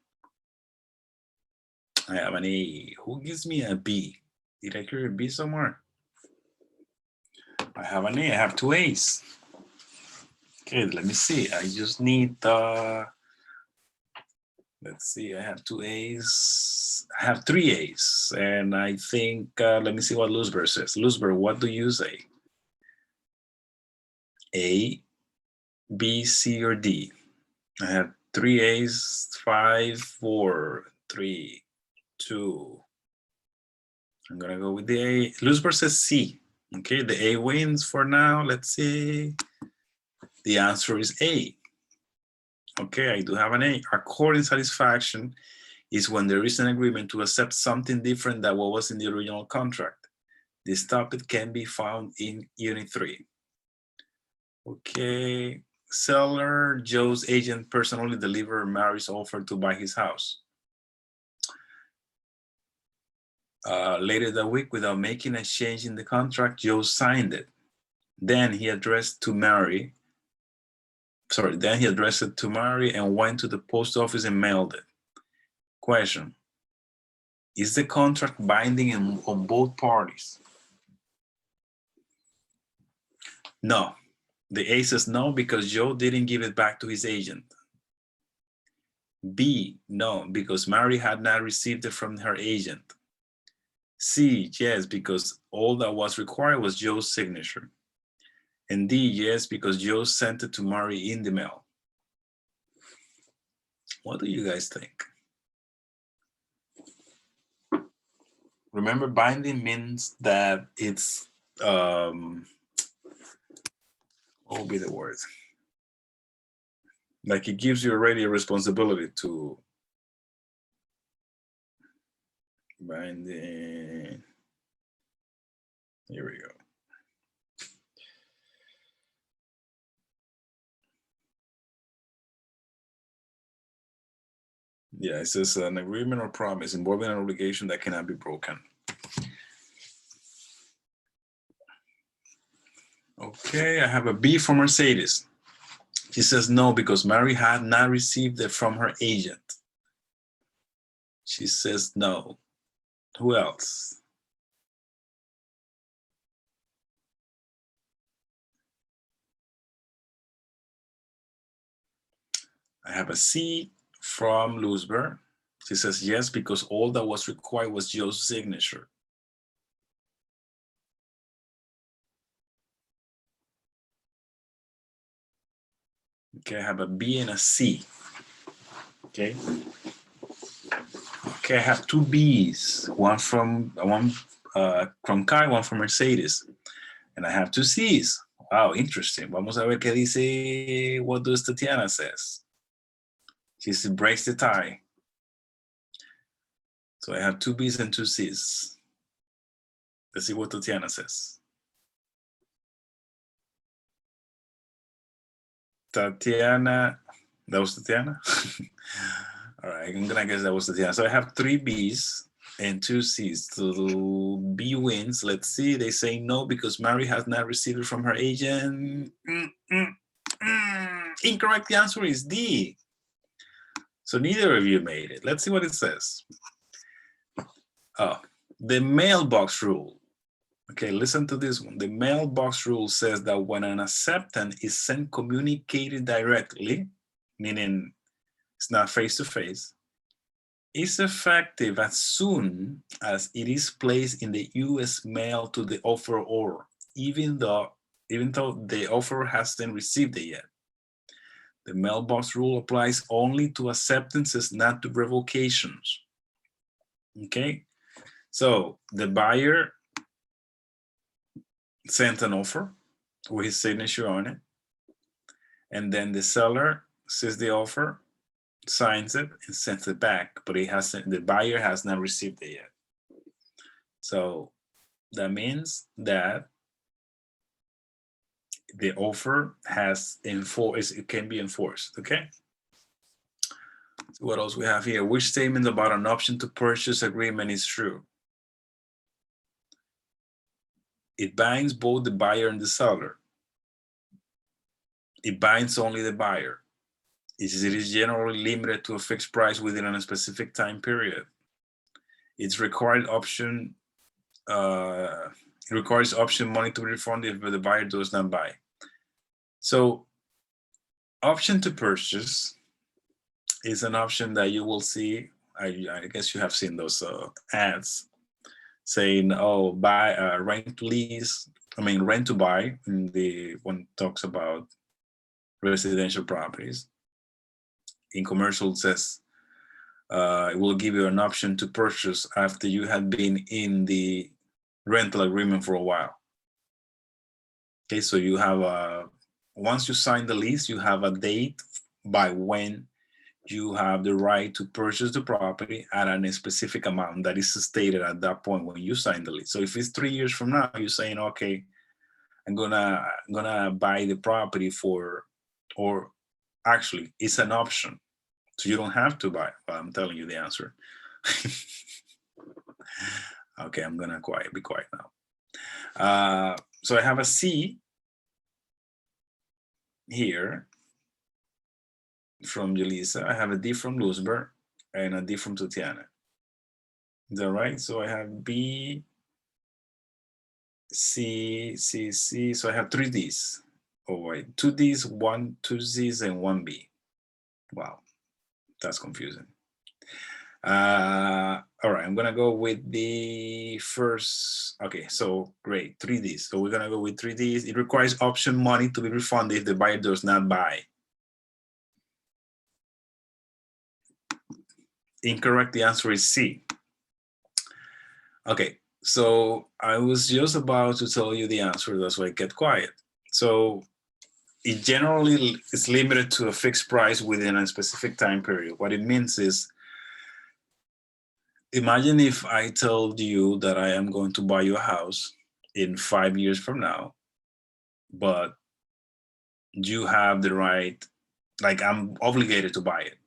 A: I have an A. Who gives me a B? Did I hear a B somewhere? I have an A. I have 2 A's. Okay, let me see. I just need let's see, I have 2 A's. I have 3 A's. And I think, let me see what Luzber says. Luzber, what do you say? A, B, C, or D? I have 3 A's, 5, 4, 3, 2. I'm gonna go with the A. Luzber says C. Okay, the A wins for now. Let's see. The answer is A. Okay, I do have an A. According satisfaction is when there is an agreement to accept something different than what was in the original contract. This topic can be found in Unit 3. Okay, seller, Joe's agent personally delivered Mary's offer to buy his house. Later that week, without making a change in the contract, Joe signed it. Then he addressed it to Mary and went to the post office and mailed it. Question: is the contract binding on both parties? No. The A says no because Joe didn't give it back to his agent. B, no, because Mary had not received it from her agent. C, yes, because all that was required was Joe's signature. And D, yes, because Joe sent it to Mary in the mail. What do you guys think? Remember, binding means that it's, what would be the word? Like it gives you already a responsibility to binding. Here we go. Yeah, it says an agreement or promise involving an obligation that cannot be broken. Okay, I have a B from Mercedes. She says no, because Mary had not received it from her agent. She says no. Who else? I have a C from Luzber. She says yes, because all that was required was Joe's signature. Okay, I have a B and a C. Okay. Okay, I have 2 B's, one from Kai, one from Mercedes, and I have 2 C's. Wow, interesting. Vamos a ver qué dice. What does Tatiana says? She breaks the tie. So I have 2 B's and 2 C's. Let's see what Tatiana says. Tatiana, that was Tatiana? All right, I'm gonna guess that was Tatiana. So I have 3 B's and 2 C's. So B wins. Let's see. They say no because Mary has not received it from her agent. Incorrect. The answer is D. So neither of you made it. Let's see what it says. Oh, the mailbox rule. Okay, listen to this one. The mailbox rule says that when an acceptance is sent communicated directly, meaning it's not face-to-face, is effective as soon as it is placed in the U.S. mail to the offeror, even though the offeror hasn't received it yet. The mailbox rule applies only to acceptances, not to revocations. Okay, so the buyer sent an offer with his signature on it, and then the seller sees the offer, signs it, and sends it back, but the buyer has not received it yet. So that means that the offer it can be enforced. Okay. So what else we have here? Which statement about an option to purchase agreement is true? It binds both the buyer and the seller. It binds only the buyer. It is generally limited to a fixed price within a specific time period. It's required option. It requires option money to be refunded if the buyer does not buy. So, option to purchase is an option that you will see. I guess you have seen those ads saying, "Oh, buy, rent to lease." I mean, rent to buy. And the one talks about residential properties. In commercial, it says it will give you an option to purchase after you have been in the rental agreement for a while. Okay, so you have once you sign the lease, you have a date by when you have the right to purchase the property at a specific amount that is stated at that point when you sign the lease. So if it's 3 years from now, you're saying, okay, I'm gonna buy the property for, or actually it's an option. So you don't have to buy. Well, I'm telling you the answer. Okay, I'm gonna be quiet now. So I have a C here from Julissa. I have a D from Luzber and a D from Tatiana. Is that right? So I have B, C, C, C. So I have 3 Ds. Oh wait, 2 Ds, 2 Zs, and 1 B. Wow, that's confusing. All right, I'm gonna go with the first. Okay, so great, 3 Ds. So we're gonna go with 3 Ds. It requires option money to be refunded if the buyer does not buy. Incorrect, the answer is C. Okay, so I was just about to tell you the answer, that's why I kept quiet. So it generally is limited to a fixed price within a specific time period. What it means is, imagine if I told you that I am going to buy you a house in 5 years from now, but you have the right, like I'm obligated to buy it.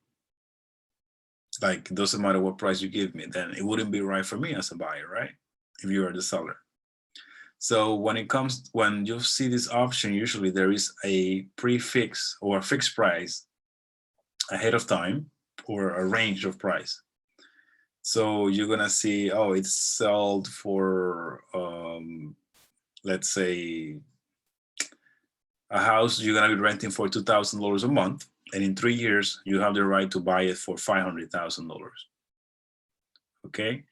A: Like, it doesn't matter what price you give me, then it wouldn't be right for me as a buyer, right? If you are the seller. So when you see this option, usually there is a prefix or a fixed price ahead of time or a range of price. So you're gonna see, oh, it's sold for, let's say, a house you're gonna be renting for $2,000 a month, and in 3 years you have the right to buy it for $500,000. Okay,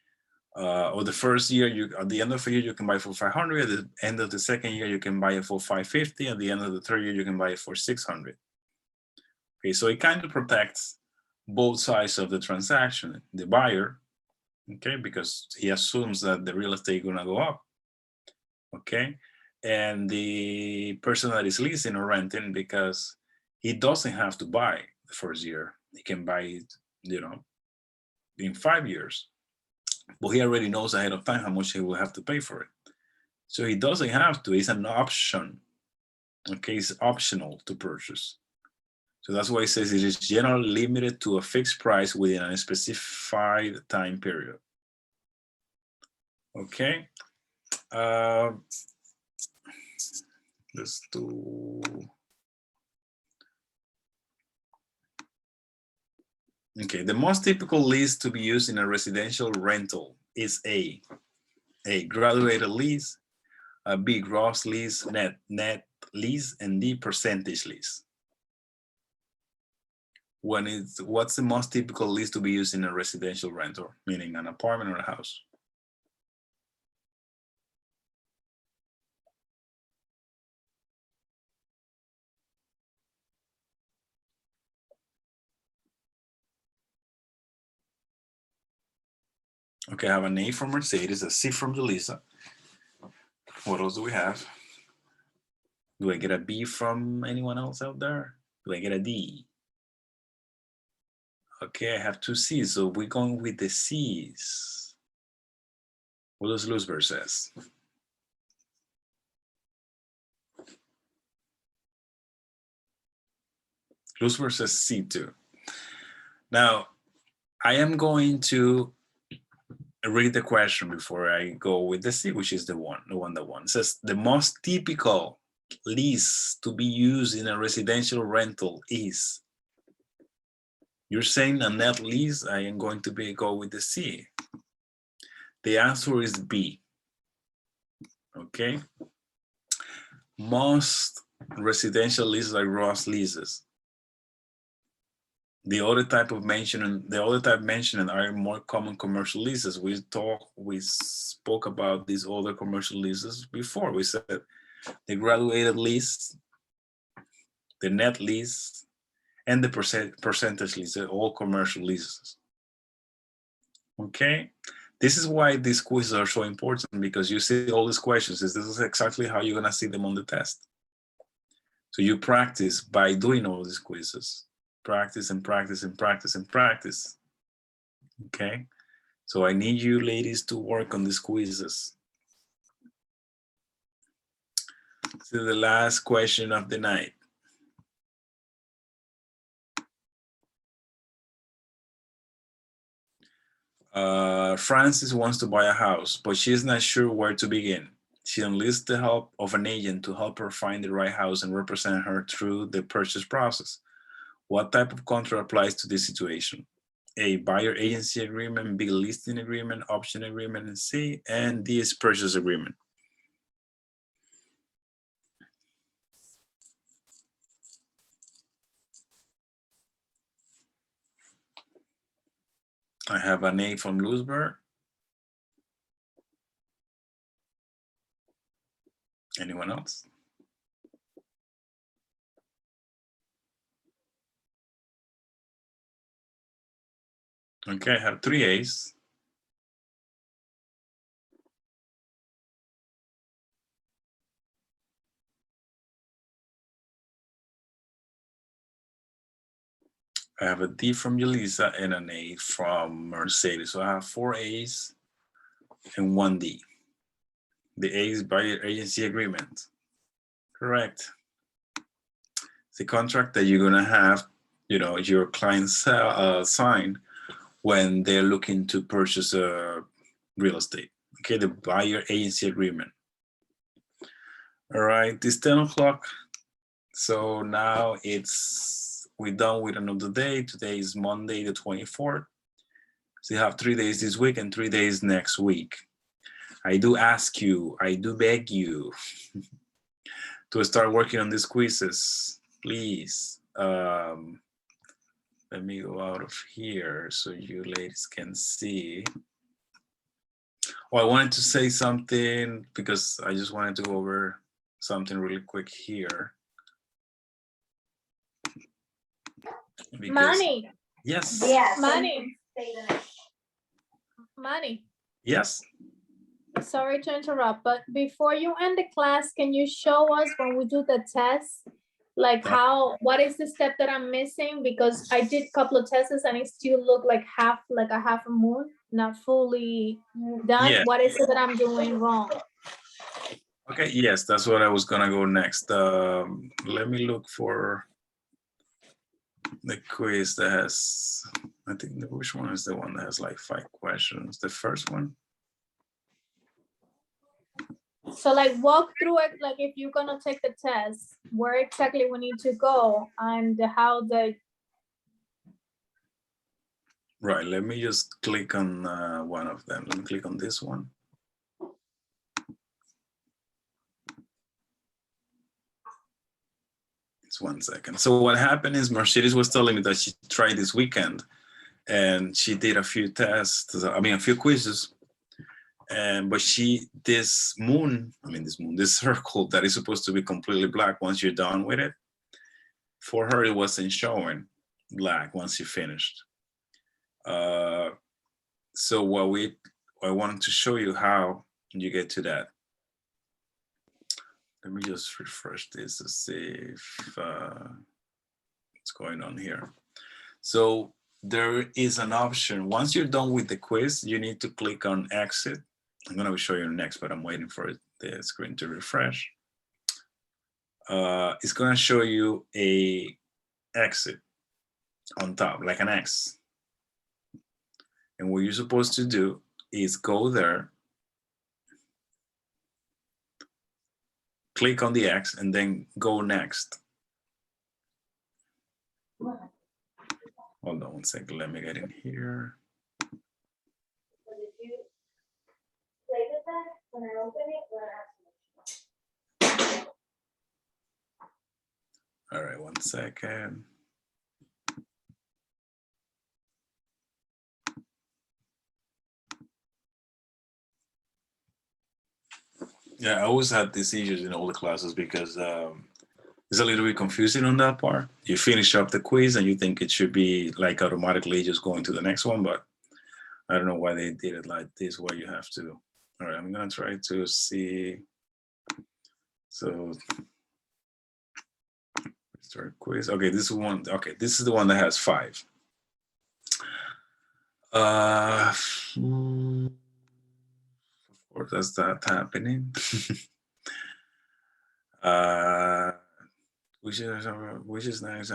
A: or the first year, at the end of the year you can buy it for 500. At the end of the second year you can buy it for 550. At the end of the third year you can buy it for 600. Okay, so it kind of protects both sides of the transaction. The buyer, okay, because he assumes that the real estate is gonna go up. Okay, and the person that is leasing or renting, because he doesn't have to buy the first year. He can buy it, in 5 years. But he already knows ahead of time how much he will have to pay for it. So he doesn't have to, it's an option. Okay, it's optional to purchase. So that's why it says it is generally limited to a fixed price within a specified time period. Okay. Let's do. Okay, the most typical lease to be used in a residential rental is A, graduated lease, B, gross lease, net lease, and D, percentage lease. What's the most typical lease to be used in a residential rental, meaning an apartment or a house? Okay, I have an A from Mercedes, a C from Julissa. What else do we have? Do I get a B from anyone else out there? Do I get a D? Okay, I have two C's, so we're going with the C's. What does Luzberg says? Luzberg says C too. Now, I am going to read the question before I go with the C, which is the one that it says the most typical lease to be used in a residential rental is. You're saying a net lease. I am going to go with the C. The answer is B. Okay. Most residential leases are gross leases. The other type mentioned are more common commercial leases. We spoke about these other commercial leases before. We said the graduated lease, the net lease, and the percentage lease, all commercial leases. Okay, this is why these quizzes are so important, because you see all these questions. This is exactly how you're gonna see them on the test. So you practice by doing all these quizzes. Practice and practice and practice and practice. Okay, so I need you ladies to work on these quizzes. So the last question of the night. Francis wants to buy a house, but she's not sure where to begin. She enlists the help of an agent to help her find the right house and represent her through the purchase process. What type of contract applies to this situation? A, buyer agency agreement, B, listing agreement, option agreement, and C, and D is purchase agreement. I have an A from Luzberg. Anyone else? Okay, I have 3 A's. I have a D from Julissa and an A from Mercedes. So I have 4 A's and 1 D. The A is buyer agency agreement. Correct. It's a contract that you're gonna have, your clients sign when they're looking to purchase a real estate. Okay, the buyer agency agreement. All right, it's 10 o'clock. So now we're done with another day. Today is Monday, the 24th. So you have 3 days this week and 3 days next week. I do ask you, I do beg you to start working on these quizzes, please. Let me go out of here so you ladies can see. Oh, I wanted to say something because I just wanted to go over something really quick here.
E: Money.
A: Yes.
E: Yes. Money.
A: Yes.
E: Sorry to interrupt, but before you end the class, can you show us when we do the test, like what is the step that I'm missing? Because I did a couple of tests and it still looked like a half a moon, not fully done.
A: Yeah.
E: What is it that I'm doing wrong?
A: Okay, yes, that's what I was gonna go next. Let me look for the quiz that has, I think, which one is the one that has like 5 questions? The first one?
E: So like walk through it, like if you're gonna take the test, where exactly we need to go and how the,
A: Right, let me just click on one of them. Let me click on this one. It's 1 second. So what happened is Mercedes was telling me that she tried this weekend and she did a few tests, a few quizzes. But this circle that is supposed to be completely black once you're done with it, for her, it wasn't showing black once you finished. So I wanted to show you how you get to that. Let me just refresh this to see if what's going on here. So there is an option. Once you're done with the quiz, you need to click on exit. I'm going to show you next, but I'm waiting for the screen to refresh. It's going to show you a exit on top, like an X. And what you're supposed to do is go there, click on the X, and then go next. Hold on 1 second, let me get in here. All right, 1 second. Yeah, I always had these issues in all the classes because it's a little bit confusing on that part. You finish up the quiz and you think it should be like automatically just going to the next one, but I don't know why they did it like this, where you have to. All right, I'm gonna try to see. So start quiz. Okay, this is one. Okay, this is the one that has 5. Or does that happening? Which is nice. I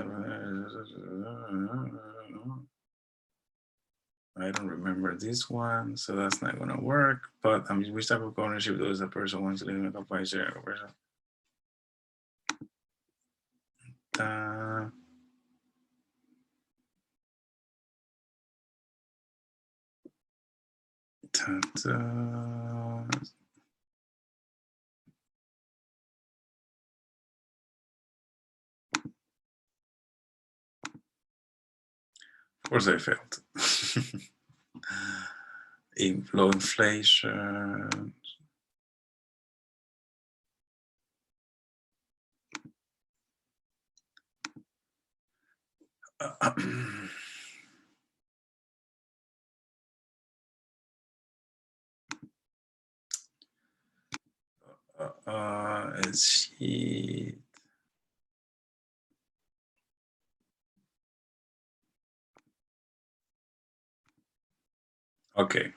A: don't remember this one, so that's not gonna work. But which type of ownership does a person wants to live in a company share? Of course I failed. Low inflation. Let's see. Okay,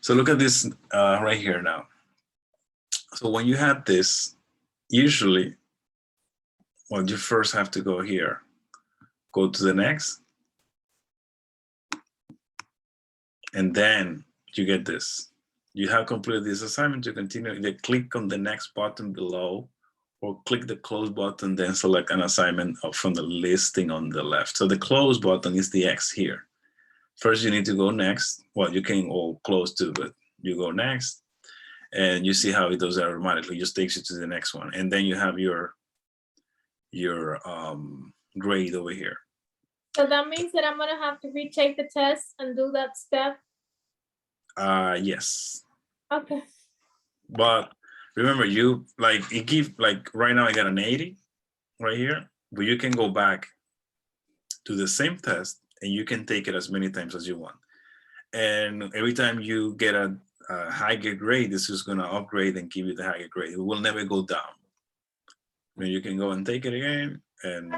A: so look at this right here now. So when you have this, usually, well, you first have to go here, go to the next, and then you get this. You have completed this assignment to continue. Either click on the next button below or click the close button, then select an assignment from the listing on the left. So the close button is the X here. First, you need to go next. Well, you can all close too, but you go next and you see how it does that automatically. It just takes you to the next one. And then you have your grade over here.
E: so that means that I'm gonna have to retake the test and do that step?
A: Yes.
E: Okay.
A: But remember, you right now I got an 80 right here, but you can go back to the same test and you can take it as many times as you want. And every time you get a higher grade, this is going to upgrade and give you the higher grade. It will never go down. I mean, you can go and take it again and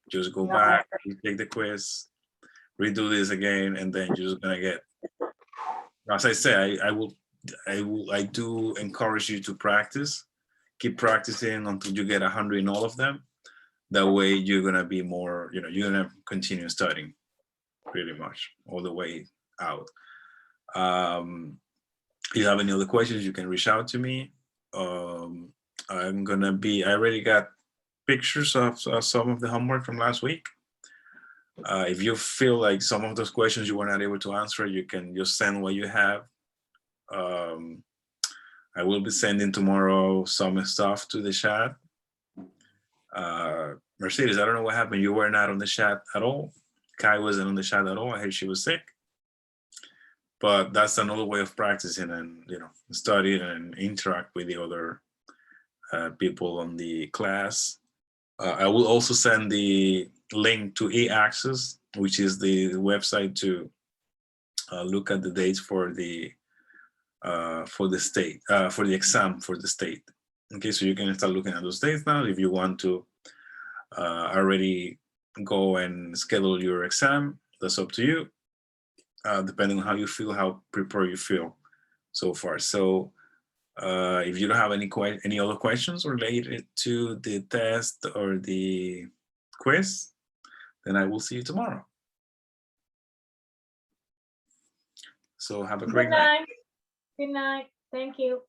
A: just go back, take the quiz, redo this again, and then you're just going to get, as I say, I do encourage you to practice, keep practicing until you get 100 in all of them. That way you're gonna be more, you're gonna continue studying pretty much all the way out. If you have any other questions, you can reach out to me. I already got pictures of some of the homework from last week. If you feel like some of those questions you were not able to answer, you can just send what you have. I will be sending tomorrow some stuff to the chat. Mercedes, I don't know what happened. You were not on the chat at all. Kai wasn't on the chat at all. I heard she was sick. But that's another way of practicing and studying and interact with the other people on the class. I will also send the link to eAccess, which is the website to look at the dates for the state, for the exam for the state. Okay, so you can start looking at those dates now if you want to already go and schedule your exam. That's up to you, depending on how you feel, how prepared you feel so far. So if you don't have any other questions related to the test or the quiz, then I will see you tomorrow. So have a great night.
E: Good night. Thank you.